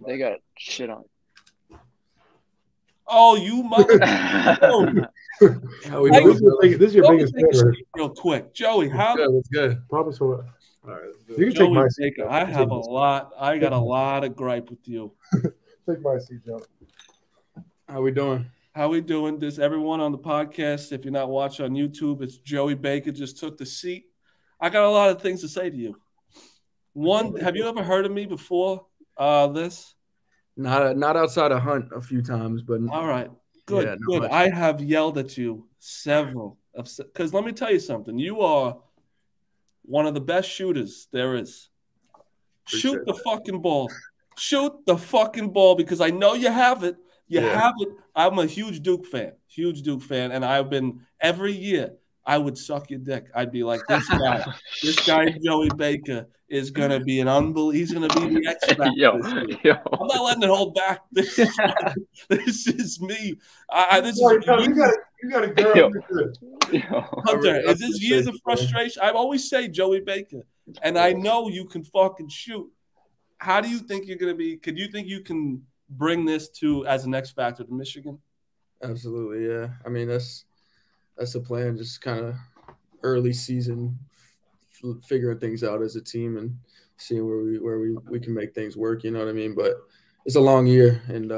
They got shit on. Oh, you mother! This is your biggest fan. Real quick, Joey. That's good. Probably so. All right, you can Joey, take my seat. I have a lot. I got a lot of gripe with you. Take my seat, Joe. How we doing? How we doing? This everyone on the podcast. If you're not watching on YouTube, it's Joey Baker just took the seat. I got a lot of things to say to you. One, have you ever heard of me before this? Not outside of Hunt a few times, but all right, good, yeah, good. I have yelled at you several because let me tell you something. You are one of the best shooters there is. Shoot the fucking ball. Shoot the fucking ball because I know you have it. You have it. I'm a huge Duke fan, and I've been every year. I would suck your dick. I'd be like, this guy Joey Baker is gonna be an unbelievable. He's gonna be the X factor. Yo. I'm not letting it hold back. This is me. You got a girl. Hunter, is this years of frustration? I always say Joey Baker, and I know you can fucking shoot. How do you think you're gonna be? Could you think you can bring this to as an X factor to Michigan? Absolutely, yeah. I mean, that's the plan. Just kind of early season, figuring things out as a team and seeing where we can make things work. You know what I mean? But it's a long year, and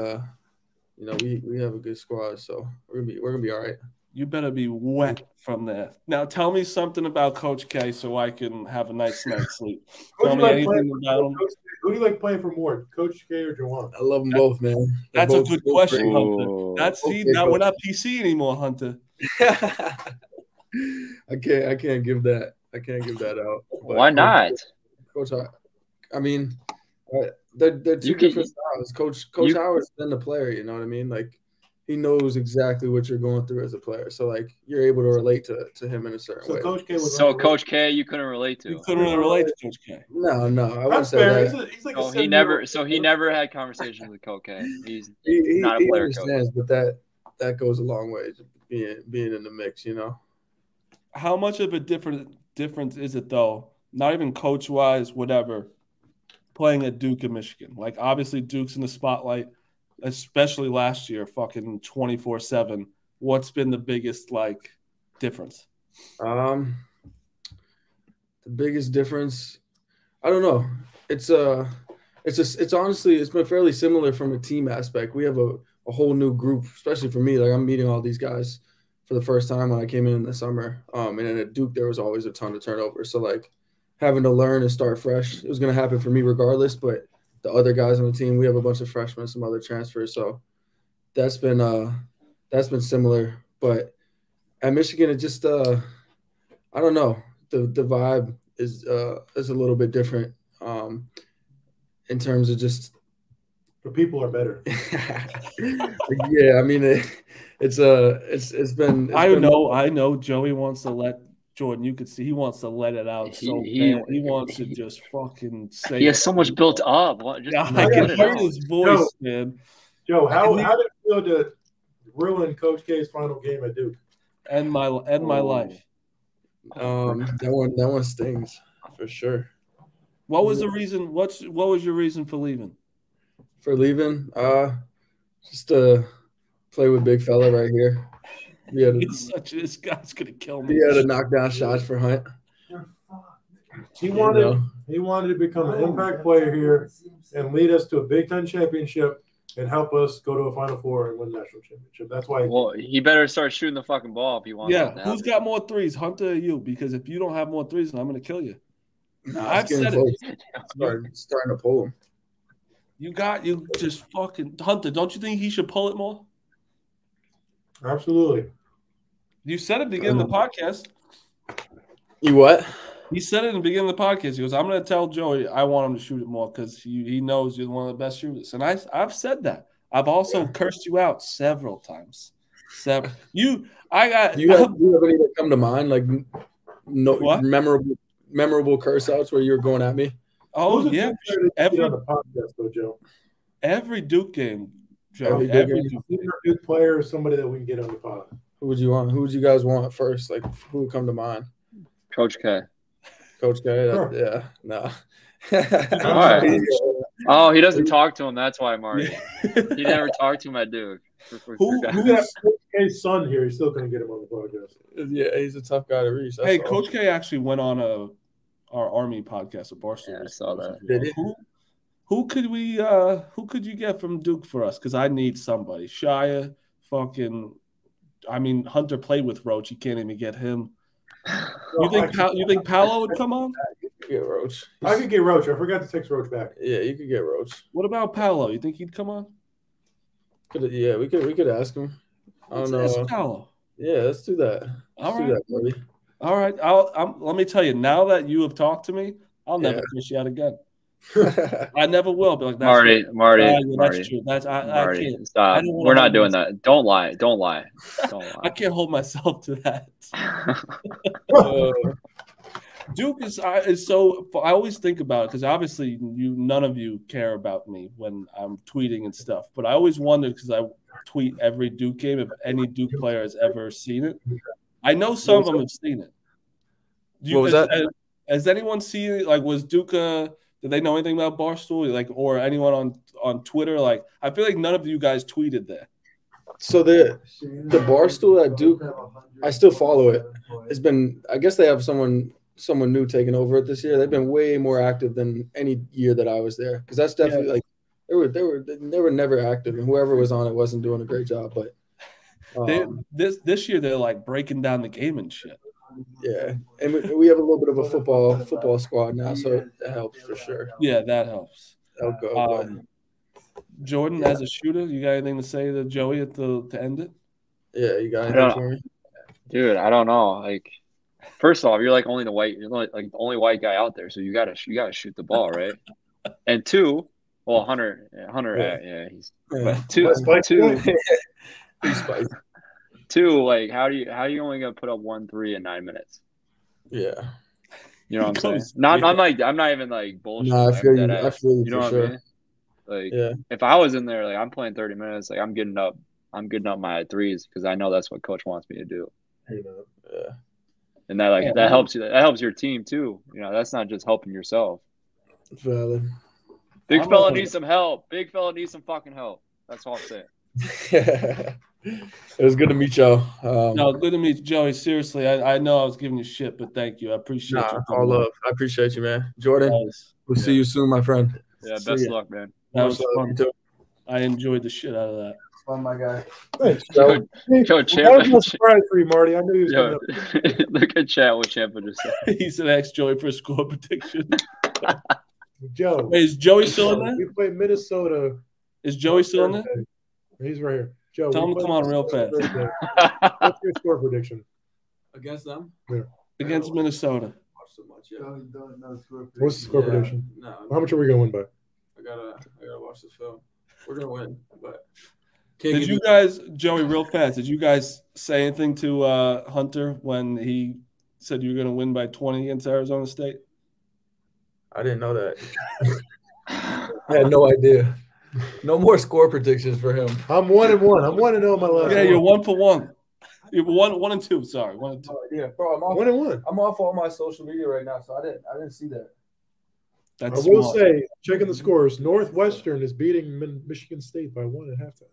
we have a good squad, so we're gonna be all right. You better be wet from there. Now, tell me something about Coach K so I can have a nice night's sleep. Tell me anything about him. Who do you like playing for more, Coach K or Jawan? I love them both, man. That's a good question, Hunter. We're not PC anymore, Hunter. I can't give that. I can't give that out. But why not? Coach, I mean, they're two different styles. Coach Howard's been the player. You know what I mean? Like, he knows exactly what you're going through as a player. So, like, you're able to relate to him in a certain way. Coach K, you couldn't relate to. You couldn't really relate to Coach K. No, I wouldn't say that. He's like he never had conversations with Coach K. He's not a player understands, coach. But that goes a long way, being in the mix, you know. How much of a difference is it, though? Not even coach-wise, whatever, playing at Duke in Michigan. Like, obviously, Duke's in the spotlight, especially last year, fucking 24/7. What's been the biggest, like, difference? The biggest difference, I don't know. It's honestly, it's been fairly similar from a team aspect. We have a whole new group, especially for me. Like, I'm meeting all these guys for the first time when I came in the summer. And then at Duke, there was always a ton of turnover. So, like, having to learn and start fresh, it was going to happen for me regardless. But the other guys on the team, we have a bunch of freshmen, some other transfers. So that's been similar. But at Michigan, it just I don't know. The vibe is a little bit different in terms of just. The people are better. Yeah, I mean it's been. I know. Joey wants to let Jordan. You could see he wants to let it out. He wants to just fucking say. He has so much built up. I can hear his voice, man. Joe, how did it feel to ruin Coach K's final game at Duke? And my life. That one stings for sure. What was the reason? What was your reason for leaving? For leaving, just to play with big fella right here. This guy's gonna kill me. He had to knock down shots for Hunt. He wanted to become an impact player here and lead us to a Big Ten championship and help us go to a Final Four and win national championship. That's why. Well, he better start shooting the fucking ball if he wants. Yeah, who's got more threes, Hunter or you? Because if you don't have more threes, then I'm gonna kill you. I've said it. Starting to pull him. You just fucking Hunter. Don't you think he should pull it more? Absolutely. You said it at the beginning of the podcast. You what? He said it in the beginning of the podcast. He goes, I'm going to tell Joey I want him to shoot it more because he knows you're one of the best shooters. And I've said that. I've also cursed you out several times. You have any that come to mind, like memorable curse outs where you're going at me? Oh, yeah. Every on the podcast, though, Joe. Every Duke game, Joe. Every Duke player is somebody that we can get on the pod. Who would you want? Who would you guys want first? Like, who would come to mind? Coach K. Coach K? Sure. Yeah, no. Right. Oh, he doesn't talk to him. That's why, Marty. He never talked to him at Duke. Who's Coach K's son here? He's still going to get him on the podcast. Yeah, he's a tough guy to reach. Hey, Coach K actually went on our Army podcast at Barstool. Yeah, I saw that. Did he? Who could you get from Duke for us? Because I need somebody. Shia, Hunter played with Roach. You can't even get him. You think Paolo would come on? You could get Roach. I could get Roach. I forgot to text Roach back. Yeah, you could get Roach. What about Paolo? You think he'd come on? Yeah, we could ask him. I don't know. Ask Paolo. Yeah, let's do that. All right. Do that, buddy. All right. Let me tell you, now that you have talked to me, I'll never push you out again. I never will. Be like, Marty. That's true. I can't. Stop. We're not doing that. Don't lie. I can't hold myself to that. Duke is so. I always think about it because obviously none of you care about me when I'm tweeting and stuff. But I always wonder because I tweet every Duke game if any Duke player has ever seen it. I know some of them have seen it. What was that? Has anyone seen it? Like, was Duke? Did they know anything about Barstool? Like, or anyone on Twitter? Like, I feel like none of you guys tweeted there. So the Barstool at Duke, I still follow it. It's been, I guess they have someone new taking over it this year. They've been way more active than any year that I was there because that's definitely like they were never active, and whoever was on it wasn't doing a great job. But This year they're like breaking down the game and shit. Yeah, and we have a little bit of a football squad now, so that helps for sure. Yeah, that helps. That'll go. Jordan, as a shooter, you got anything to say to Joey to end it? Yeah, you got anything for me? Dude, I don't know. Like, first off, you're like only the only white guy out there, so you gotta shoot the ball, right? And two, well, Hunter, yeah, he's but two, He's spicy. Two, like how you only gonna put up 1-3 in 9 minutes? Yeah, you know what I'm saying. I'm not even like bullshit. No, I feel you. You know what I mean? Like, if I was in there, like I'm playing 30 minutes, like I'm getting up my threes because I know that's what coach wants me to do. Yeah, and that helps you. That helps your team too. You know, that's not just helping yourself. Valid. Big fella needs some help. Big fella needs some fucking help. That's all I'm saying. It was good to meet y'all. No, good to meet you, Joey. Seriously, I know I was giving you shit, but thank you. I appreciate you. All love. I appreciate you, man. Jordan, we'll see you soon, my friend. Yeah, best of luck, man. That was fun. I enjoyed the shit out of that. Fun, my guy. Thanks, Joe. That was a surprise for you, Marty. I knew he was coming up. Look at chat what Champa just said. He said, ask Joey for a score prediction. Joe. Hey, is Joey still in there? We played Minnesota. Is Joey still in there? He's right here. Joe, tell him to come on real fast. What's your score prediction? Against them? Yeah. Against Minnesota. What's the score prediction? No. How much are we going to win by? I gotta watch the film. We're gonna win, but did you guys, Joey, real fast? Did you guys say anything to Hunter when he said you were gonna win by 20 against Arizona State? I didn't know that. I had no idea. No more score predictions for him. I'm 1-1. I'm 1-0 in my last. Yeah, you're 1 for 1. You're 1-2. Sorry, 1-2. Yeah, bro, I'm off. 1-1. I'm off all my social media right now, so I didn't see that. I will say, checking the scores, Northwestern is beating Michigan State by 1 at halftime.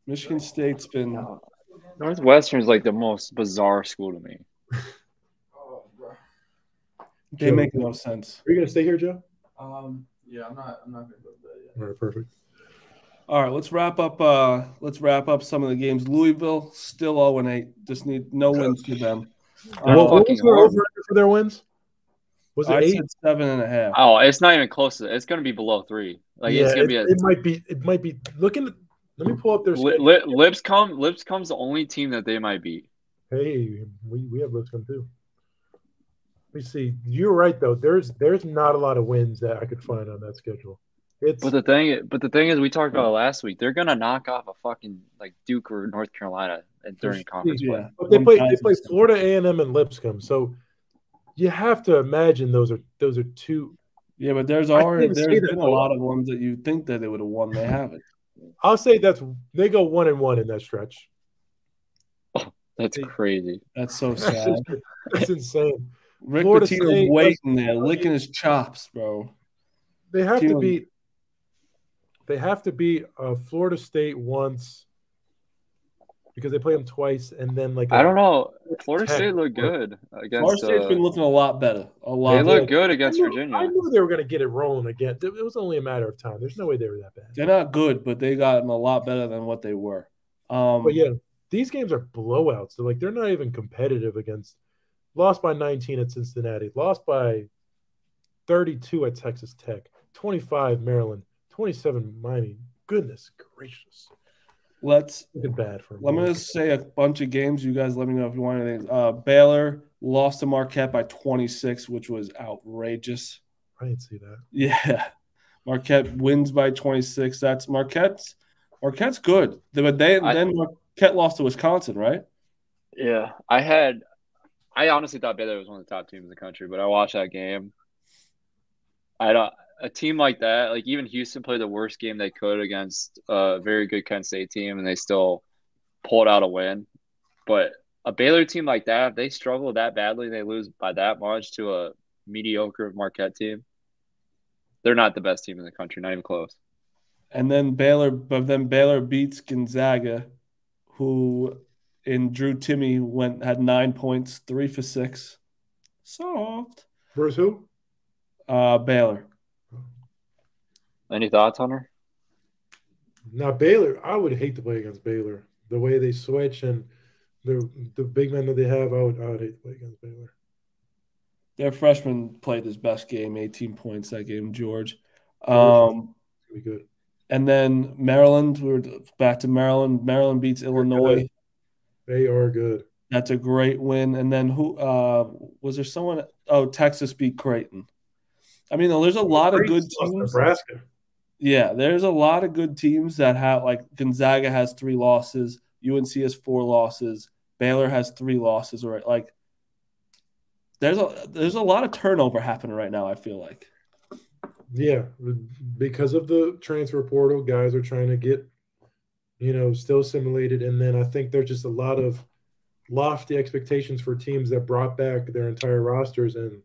Michigan State's been Northwestern's like the most bizarre school to me. They make no sense. Are you gonna stay here, Joe? Yeah, I'm not gonna go to bed yet. All right, perfect. All right, let's wrap up some of the games. Louisville still 0-8. Just need no wins for them. What was their over for their wins? Was it 8? Said 7.5. Oh, it's not even close to it. It's going to be below 3. Like yeah, it's going to be. It might be. Looking. Let me pull up their. Lipscomb's the only team that they might beat. Hey, we have Lipscomb too. Let me see. You're right though. There's not a lot of wins that I could find on that schedule. But the thing is, we talked about it last week. They're gonna knock off a fucking like Duke or North Carolina during conference play. But they play Florida A&M and Lipscomb, so you have to imagine those are two. Yeah, but there's been a lot of ones that you think that they would have won. They haven't. I'll say they go 1-1 in that stretch. Oh, that's crazy. That's so sad. That's insane. Rick Pitino's waiting there, licking his chops, bro. They have to beat. They have to beat Florida State once because they play them twice, and then I don't know. Florida State looked good against. Florida State's been looking a lot better. They look good against Virginia. I knew they were going to get it rolling again. It was only a matter of time. There's no way they were that bad. They're not good, but they got them a lot better than what they were. But yeah, these games are blowouts. They're not even competitive against. Lost by 19 at Cincinnati. Lost by 32 at Texas Tech. 25 Maryland. 27 Miami. Goodness gracious. Let's look bad for. I'm going to say a bunch of games. You guys let me know if you want anything. Baylor lost to Marquette by 26, which was outrageous. I didn't see that. Yeah. Marquette wins by 26. That's Marquette's good. Then Marquette lost to Wisconsin, right? Yeah. I honestly thought Baylor was one of the top teams in the country, but I watched that game. A team like that, like even Houston played the worst game they could against a very good Kent State team, and they still pulled out a win. But a Baylor team like that, if they struggle that badly and they lose by that much to a mediocre Marquette team, they're not the best team in the country, not even close. And then Baylor beats Gonzaga, who in Drew Timme had 9 points, 3 for 6. Soft. Where's who? Baylor. Any thoughts, Hunter? Now Baylor, I would hate to play against Baylor. the way they switch and the big men that they have, I would hate to play against Baylor. Their freshman played his best game, 18 points that game, George. Be good. And then Maryland, we were back to Maryland. Maryland beats Illinois. They are good. That's a great win. And then who was there someone? Oh, Texas beat Creighton. I mean, there's a lot of good teams. Nebraska. Yeah, there's a lot of good teams that have, like, Gonzaga has 3 losses, UNC has 4 losses, Baylor has 3 losses. Right, like there's a lot of turnover happening right now, I feel like. Yeah, because of the transfer portal, guys are trying to get, still assimilated, and then I think there's just a lot of lofty expectations for teams that brought back their entire rosters, and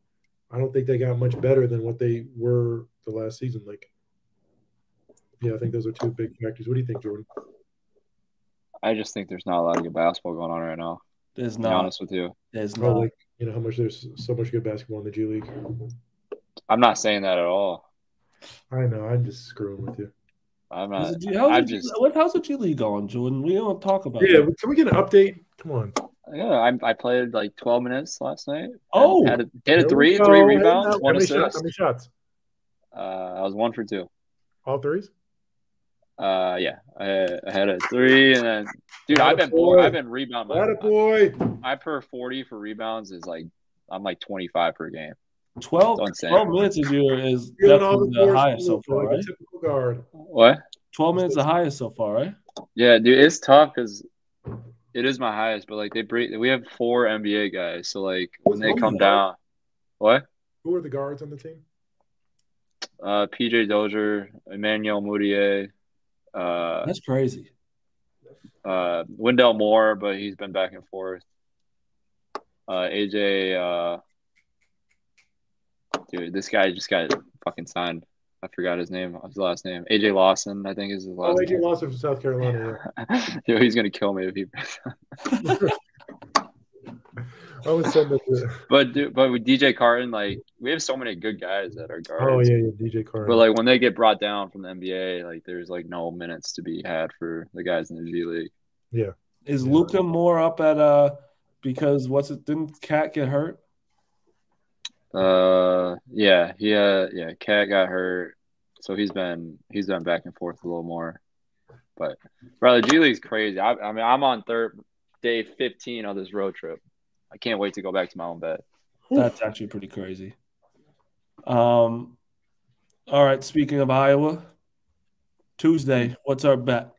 I don't think they got much better than what they were the last season. Like, yeah, I think those are 2 big factors. What do you think, Jordan? I just think there's not a lot of good basketball going on right now. There's To not. be honest with you. There's not. Like, how much there's so much good basketball in the G League. I'm not saying that at all. I know. I'm just screwing with you. I'm not. How's the G League going, Jordan? We don't talk about it. Can we get an update? Come on. Yeah, I played like 12 minutes last night. Oh, hit a 3 rebounds, 1 assist. How many shots? I was 1 for 2. All threes? Yeah, I had a 3, and then, dude, I've been rebounding. I per 40 for rebounds is like, I'm like 25 per game. 12 minutes is definitely the highest so far, right? Typical guard. What? 12 minutes the highest so far, right? Yeah, dude, it's tough because it is my highest, but like we have 4 NBA guys, so like when they come down, what? Who are the guards on the team? PJ Dozier, Emmanuel Mudiay. That's crazy. Wendell Moore, but he's been back and forth. AJ, dude, this guy just got fucking signed. I forgot his last name. AJ Lawson, I think is his last name. AJ Lawson from South Carolina. Yeah. Yo, he's gonna kill me if he. I would send it to. But with DJ Carton, like we have so many good guys that are guards. Oh yeah, DJ Carton. But like when they get brought down from the NBA, like there's like no minutes to be had for the guys in the G League. Yeah. Is Luka more up at because didn't Cat get hurt? Yeah, Cat got hurt, so he's been back and forth a little more. But bro, the G League's crazy. I mean, I'm on day 15 of this road trip. I can't wait to go back to my own bed. That's actually pretty crazy. All right, speaking of Iowa, Tuesday, what's our bet?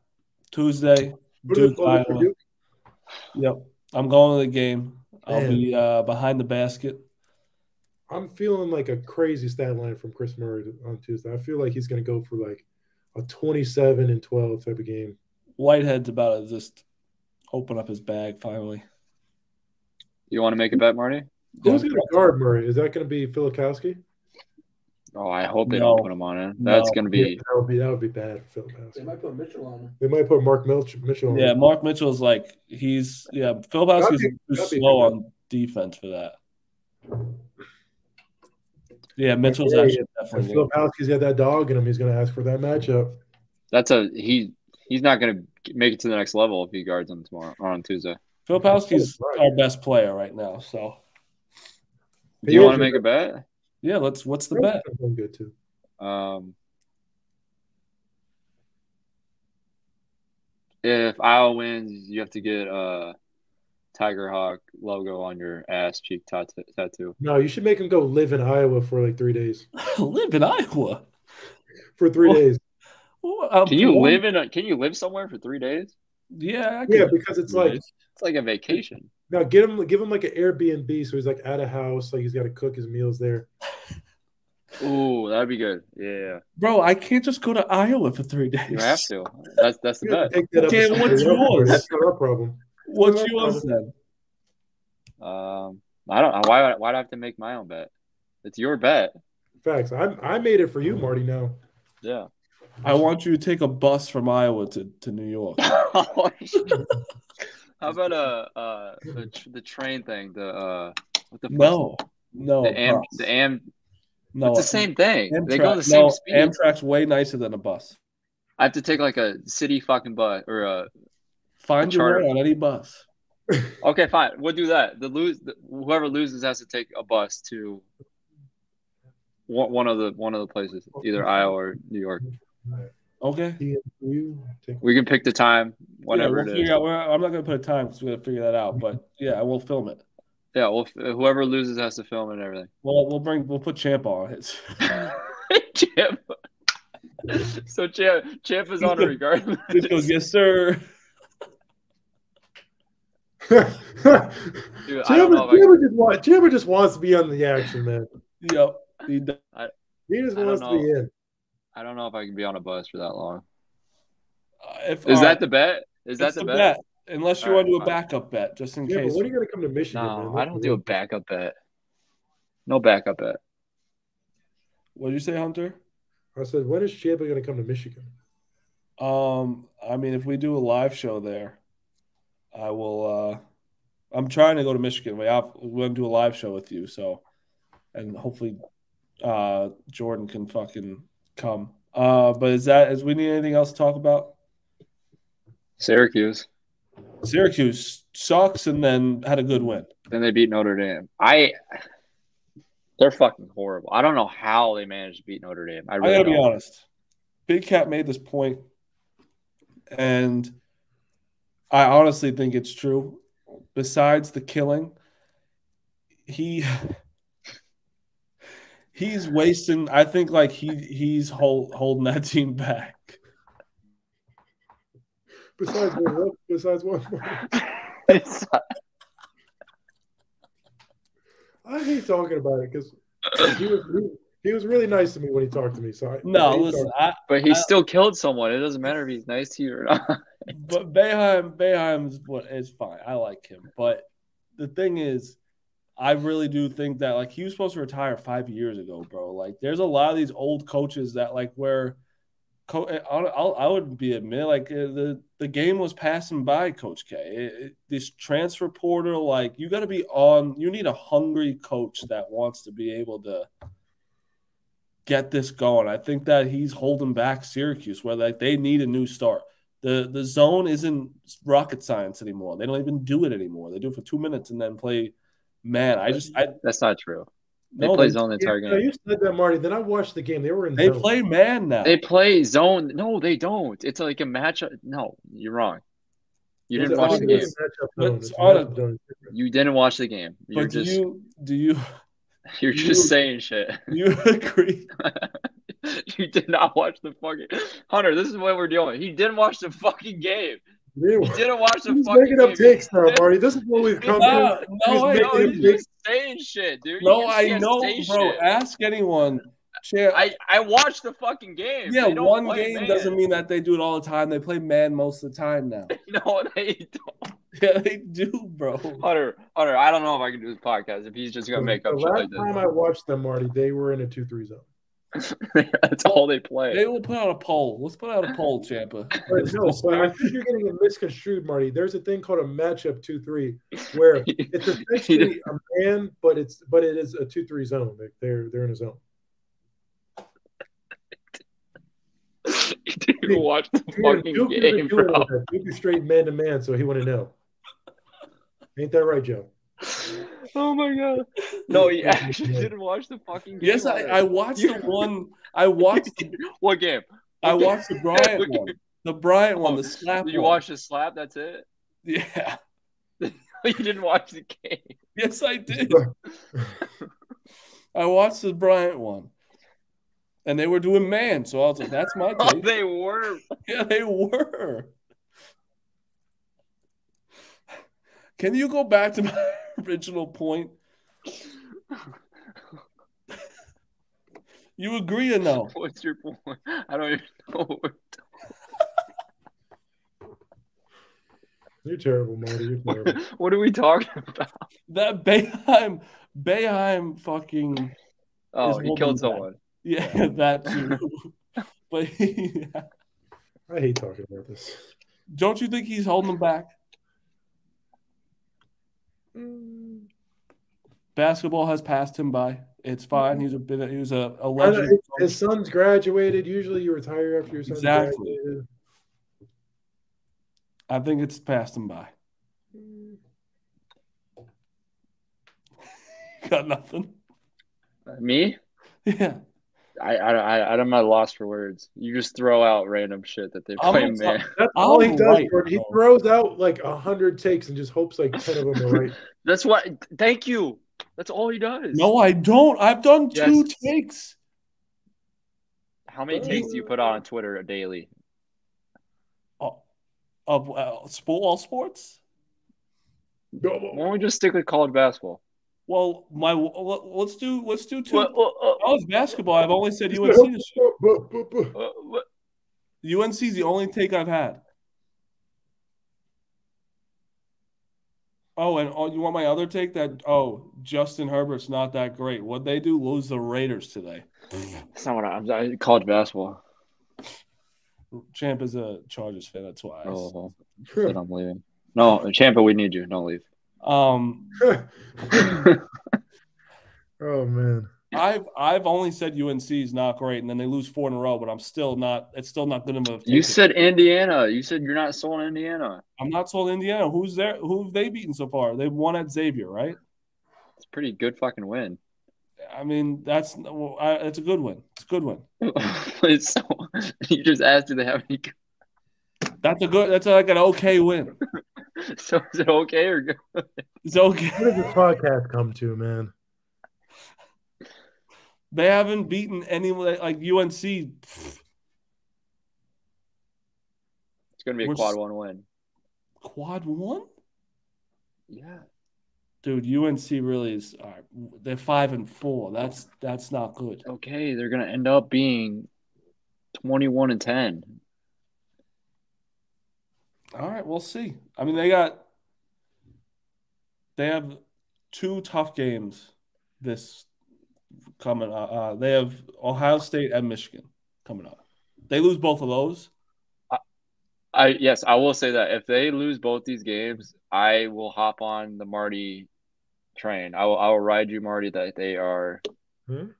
Tuesday, Duke, Iowa. Yep, I'm going to the game. I'll be behind the basket. I'm feeling like a crazy stat line from Chris Murray on Tuesday. I feel like he's going to go for like a 27 and 12 type of game. Whitehead's about to just open up his bag finally. You want to make a bet, Marty? Who's going to guard Murray? Is that going to be Filikowski? Oh, I hope they don't put him on it. That's going to be that would be bad for Filikowski. They might put Mitchell on him. They might put Mark Mitchell on him. Yeah, Mark Mitchell's like Filikowski's too slow on defense for that. Yeah, Mitchell's definitely. Filikowski's got that dog in him. He's going to ask for that matchup. He's not going to make it to the next level if he guards him tomorrow or on Tuesday. Filikowski's our best player right now. So, do you want to make a bet? Yeah, what's the bet? I'm good too. If Iowa wins, you have to get Tiger Hawk logo on your ass cheek tattoo. No, you should make him go live in Iowa for like 3 days. Live in Iowa for 3 days. Can you live somewhere for 3 days? Yeah, because it's like a vacation. Now give him like an Airbnb, so he's like at a house, like he's got to cook his meals there. Ooh, that'd be good. Yeah, bro, I can't just go to Iowa for 3 days. You have to. That's the bet. Okay, what's yours? That's not our problem. What's yours then? I don't know. Why do I have to make my own bet? It's your bet. Facts. I made it for you, Marty. Now. Yeah. I want you to take a bus from Iowa to New York. How about the train thing? No. It's the same thing. Amtrak, they go the same speed. Amtrak's way nicer than a bus. I have to take like a city fucking bus or a Find your charter. way on any bus. Okay, fine. We'll do that. Whoever loses has to take a bus to one of the places, either Iowa or New York. Okay. We can pick the time whenever it is. I'm not going to put a time because we got to figure that out. But yeah, we'll film it. Yeah, well, whoever loses has to film it and everything. Well, we'll put Champ on it. Champ. So Champ is on it regardless. Just goes, yes, sir. Dude, Chamber just wants to be on the action, man. Yep. He just wants to be in. I don't know if I can be on a bus for that long. Is that the bet? Is that the bet? Unless you want to do a backup bet, just in case. But when are you going to come to Michigan, no, man? I don't do a backup bet. No backup bet. What did you say, Hunter? I said, when is Champa going to come to Michigan? I mean, if we do a live show there, I will. I'm trying to go to Michigan. We're going to do a live show with you, so, and hopefully, Jordan can fucking come. But is we need anything else to talk about? Syracuse sucks and then had a good win. Then they beat Notre Dame. They're fucking horrible. I don't know how they managed to beat Notre Dame. I gotta be honest. Big Cat made this point, and I honestly think it's true. Besides the killing, he's wasting. I think like he's holding that team back. Besides what? I hate talking about it because he was really nice to me when he talked to me. So but he still killed someone. It doesn't matter if he's nice to you or not. But Boeheim's is fine. I like him. But the thing is, I really do think that like he was supposed to retire 5 years ago, bro. Like there's a lot of these old coaches that like where I would be admit like the game was passing by Coach K. This transfer portal, like you got to be on. You need a hungry coach that wants to be able to get this going. I think that he's holding back Syracuse, where like they need a new start. The zone isn't rocket science anymore. They don't even do it anymore. They do it for 2 minutes and then play man. That's not true. They play zone the entire game. You said that, Marty. Then I watched the game. They were in zone. They play man now. They play zone. No, they don't. It's like a matchup. No, you're wrong. You didn't watch the game. You didn't watch the game. You're You're just saying shit. You agree? You did not watch the fucking Hunter. This is what we're doing. He didn't watch the fucking game. He didn't watch the fucking making up takes now, Marty. This is what we've come to. No, I know. You're just saying shit, dude. No, I know, bro. Shit. Ask anyone. I watched the fucking game. Yeah, one game doesn't mean that they do it all the time. They play man most of the time now. No, they don't. Yeah, they do, bro. Hunter, I don't know if I can do this podcast if he's just gonna make up shit like this. Last time I watched them, Marty, they were in a 2-3 zone. That's all they play. They will put out a poll. Let's put out a poll, Champa. But I think you're getting it misconstrued, Marty. There's a thing called a matchup 2-3 where it's essentially a man, but it is a 2-3 zone. They're in a zone. You didn't even watch the fucking game, bro. Duke is straight man to man, so he wouldn't know. Ain't that right, Joe? Oh my god! No, he actually didn't watch the fucking game. Yes, I watched the one. I watched what game? I watched the Bryant one. The Bryant one, the slap. You watched the slap? That's it? Yeah. You didn't watch the game. Yes, I did. I watched the Bryant one. And they were doing man, so I was like, that's my take. Oh, they were. Yeah, they were. Can you go back to my original point? You agree or no? What's your point? I don't even know. You're terrible, Marty. You're terrible. What are we talking about? That Boeheim fucking. Oh, he killed someone. Yeah, that too. But yeah. I hate talking about this. Don't you think he's holding them back? Basketball has passed him by. It's fine. He was a legend. His son's graduated. Usually, you retire after your son graduated. I think it's passed them by. Got nothing. Me? Yeah. I'm at a loss for words. You just throw out random shit that they play, man. That's all he I'm does, right, Jordan. He bro. throws out like 100 takes and just hopes like 10 of them are right. That's what. Thank you. That's all he does. No, I don't. I've done Yes. 2 takes. How many takes do you put on Twitter daily? Of all sports? Why don't we just stick with college basketball? Well, let's do 2. What? College basketball. I've only said UNC this year. What? UNC is the only take I've had. Oh, and you want my other take? That Justin Herbert's not that great. What'd they do? Lose the Raiders today. That's not what I'm college basketball. Champ is a Chargers fan. That's why. Then I'm leaving. No, Champa, we need you. Don't leave. Oh man. I've only said UNC is not great, and then they lose 4 in a row. But I'm still not. It's still not good enough. You said Indiana. You said you're not sold on Indiana. I'm not sold Indiana. Who's there? Who have they beaten so far? They've won at Xavier, right? It's a pretty good fucking win. I mean, that's a good win. It's a good win. You just asked, do they have any? That's like an okay win. So is it okay or good? It's okay. What does this podcast come to, man? They haven't beaten any like UNC. It's gonna be a quad 1 win. Quad 1? Yeah. Dude, UNC really is. They're 5-4. That's not good. Okay, they're gonna end up being 21-10. All right, we'll see. I mean, they have 2 tough games this coming up. They have Ohio State and Michigan coming up. They lose both of those. Yes, I will say that if they lose both these games, I will hop on the Marty train. I will ride you, Marty. That they are. Hmm?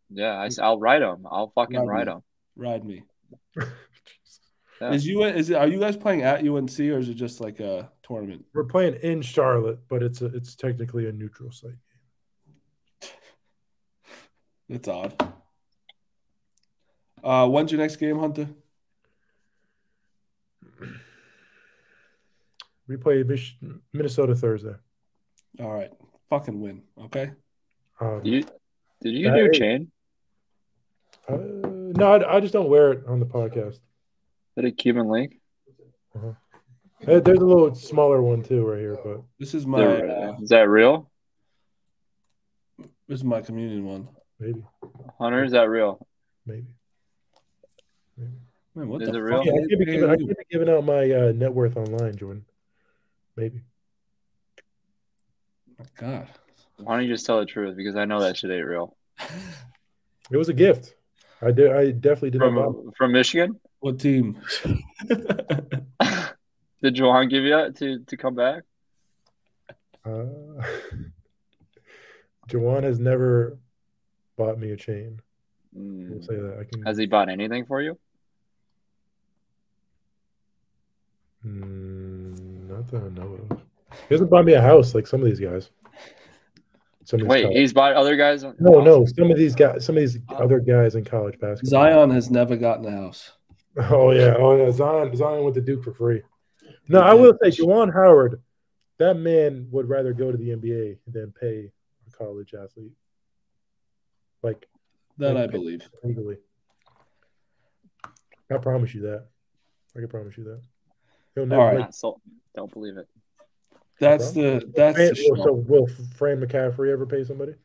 Yeah, I'll ride them. I'll fucking ride them. Ride me. Yeah. Are you guys playing at UNC or is it just like a tournament? We're playing in Charlotte, but it's technically a neutral site. It's odd. When's your next game, Hunter? We play Minnesota Thursday. All right. Fucking win, okay? Did you do chain? No, I just don't wear it on the podcast. Is that a Cuban link? Uh-huh. There's a little smaller one too right here, but this is my. Is that real? This is my communion one. Maybe. Hunter, is that real? Maybe. Man, what Is the it real? fuck? I can't be giving out my net worth online, Jordan. Maybe. My God. Why don't you just tell the truth? Because I know that shit ain't real. It was a gift. I definitely did not buy it. From Michigan? What team? Did Juwan give you that to come back? Juwan has never bought me a chain. Mm. We'll say that. Has he bought anything for you? Not that I know of. He hasn't bought me a house like some of these guys. Wait, he's bought other guys? No. Some of these other guys in college basketball. Zion has never gotten a house. Oh yeah. Zion went to Duke for free. No, I will say, Juwan Howard, that man would rather go to the NBA than pay a college athlete. I believe. Legally. I promise you that. I can promise you that. He'll never. All right. Don't believe it. That's the So will Fran McCaffrey ever pay somebody?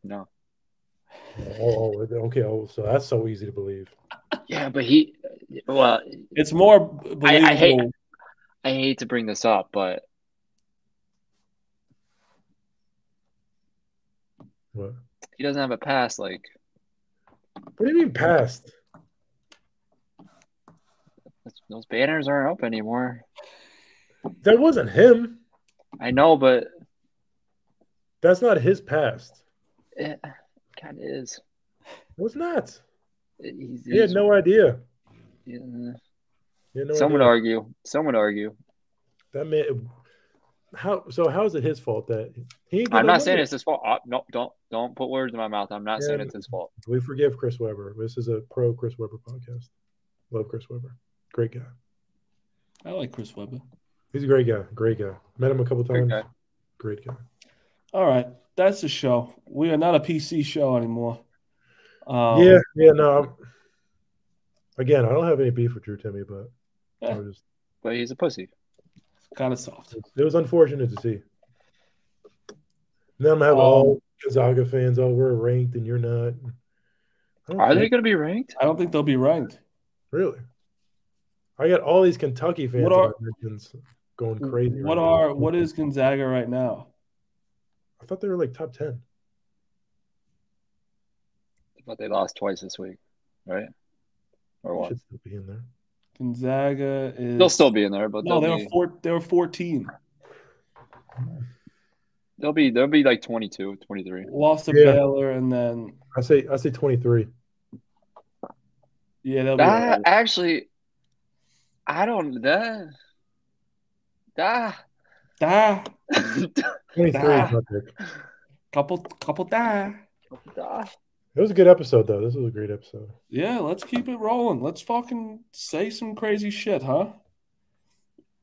No. Okay. So that's so easy to believe. Yeah, but it's more believable. I hate to bring this up, but What? He doesn't have a pass. What do you mean passed? Those banners aren't up anymore. That wasn't him. I know, but that's not his past. It kind of is. It was not. He had no idea. Yeah. You know, Some would argue. Some would argue. that man. How is it his fault that he ain't get I'm no not saying money? it's his fault. No, don't put words in my mouth. I'm not saying it's his fault. We forgive Chris Webber. This is a pro Chris Webber podcast. Love Chris Webber. Great guy. I like Chris Webber. He's a great guy. Great guy. Met him a couple times. guy. Great guy. All right, that's the show. We are not a PC show anymore. No. Again, I don't have any beef with Drew Timme, but Yeah. But he's a pussy. Kind of soft. it was unfortunate to see. And then I'm gonna have all Gonzaga fans. Oh, we're ranked and you're not. Are they going to be ranked? I don't think they'll be ranked. Really? I got all these Kentucky fans going crazy. What is Gonzaga right now? I thought they were like top 10. But they lost twice this week, right? Or what? Should still be in there. Gonzaga is. They'll still be in there, but no, they were 14. They'll be like 22, 23. Lost to Baylor, and then I say 23. Yeah, they'll be actually. I don't that. 23 is my pick. Couple da. It was a good episode, though. This was a great episode. Yeah, let's keep it rolling. Let's fucking say some crazy shit, huh?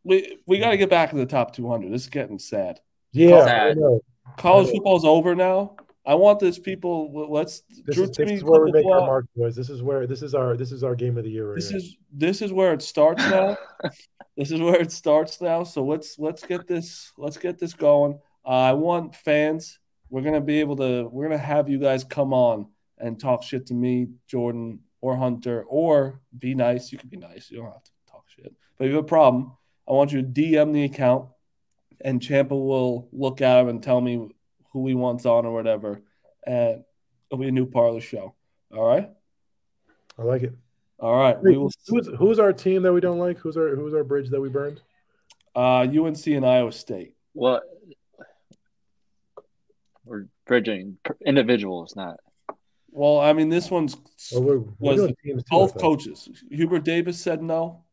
We got to get back in the top 200. This is getting sad. Yeah, sad. I know. College football's over now. I want this people. This is where we make our mark, boys. This is our game of the year. This is where it starts now. This is where it starts now. So let's get this going. I want fans. We're gonna have you guys come on and talk shit to me, Jordan, or Hunter, or be nice. You can be nice. You don't have to talk shit. But if you have a problem, I want you to DM the account, and Champa will look at him and tell me who he wants on or whatever. And it'll be a new part of the show. All right? I like it. All right. Wait, who's our team that we don't like? Who's our bridge that we burned? UNC and Iowa State. What? We're bridging individuals, not. Well, I mean, this one's was both coaches. Hubert Davis said no.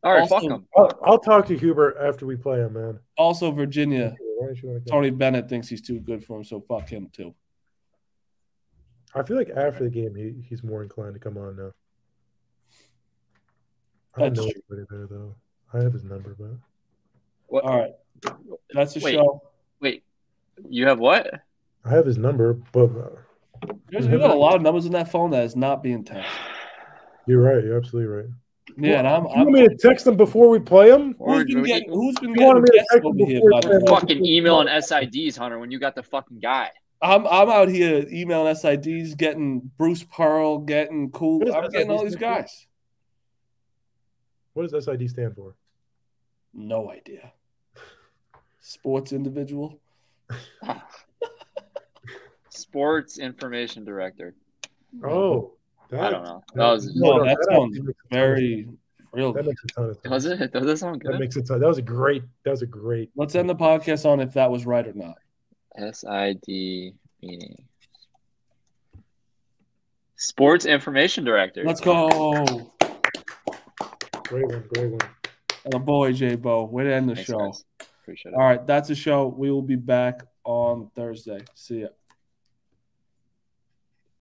All right, fuck him. I'll talk to Hubert after we play him, man. Also, Virginia. Tony Bennett thinks he's too good for him, so fuck him too. I feel like after the game, he's more inclined to come on now. I don't know anybody there, though. I have his number, but. What? All right. That's the show. Wait. You have what? I have his number, but. You got a lot of numbers in that phone that is not being texted. You're right. You're absolutely right. Yeah, and you want me to text them before we play them? Who's been getting guests over here? Fucking emailing SIDs, Hunter, when you got the fucking guy. I'm out here emailing SIDs, getting Bruce Pearl, getting Cool. I'm getting all these guys. What does SID stand for? No idea. Sports individual. Sports information director. Oh. I don't know. That sounds very real. That makes a ton of sense. Does it? Does that sound good? That makes a ton. That was a great. Let's end the podcast on if that was right or not. SID meaning. Sports information director. Let's go. Great one. And a boy, J-Bo. Way to end the show. Guys. Appreciate it. All right, that's the show. We will be back on Thursday. See ya.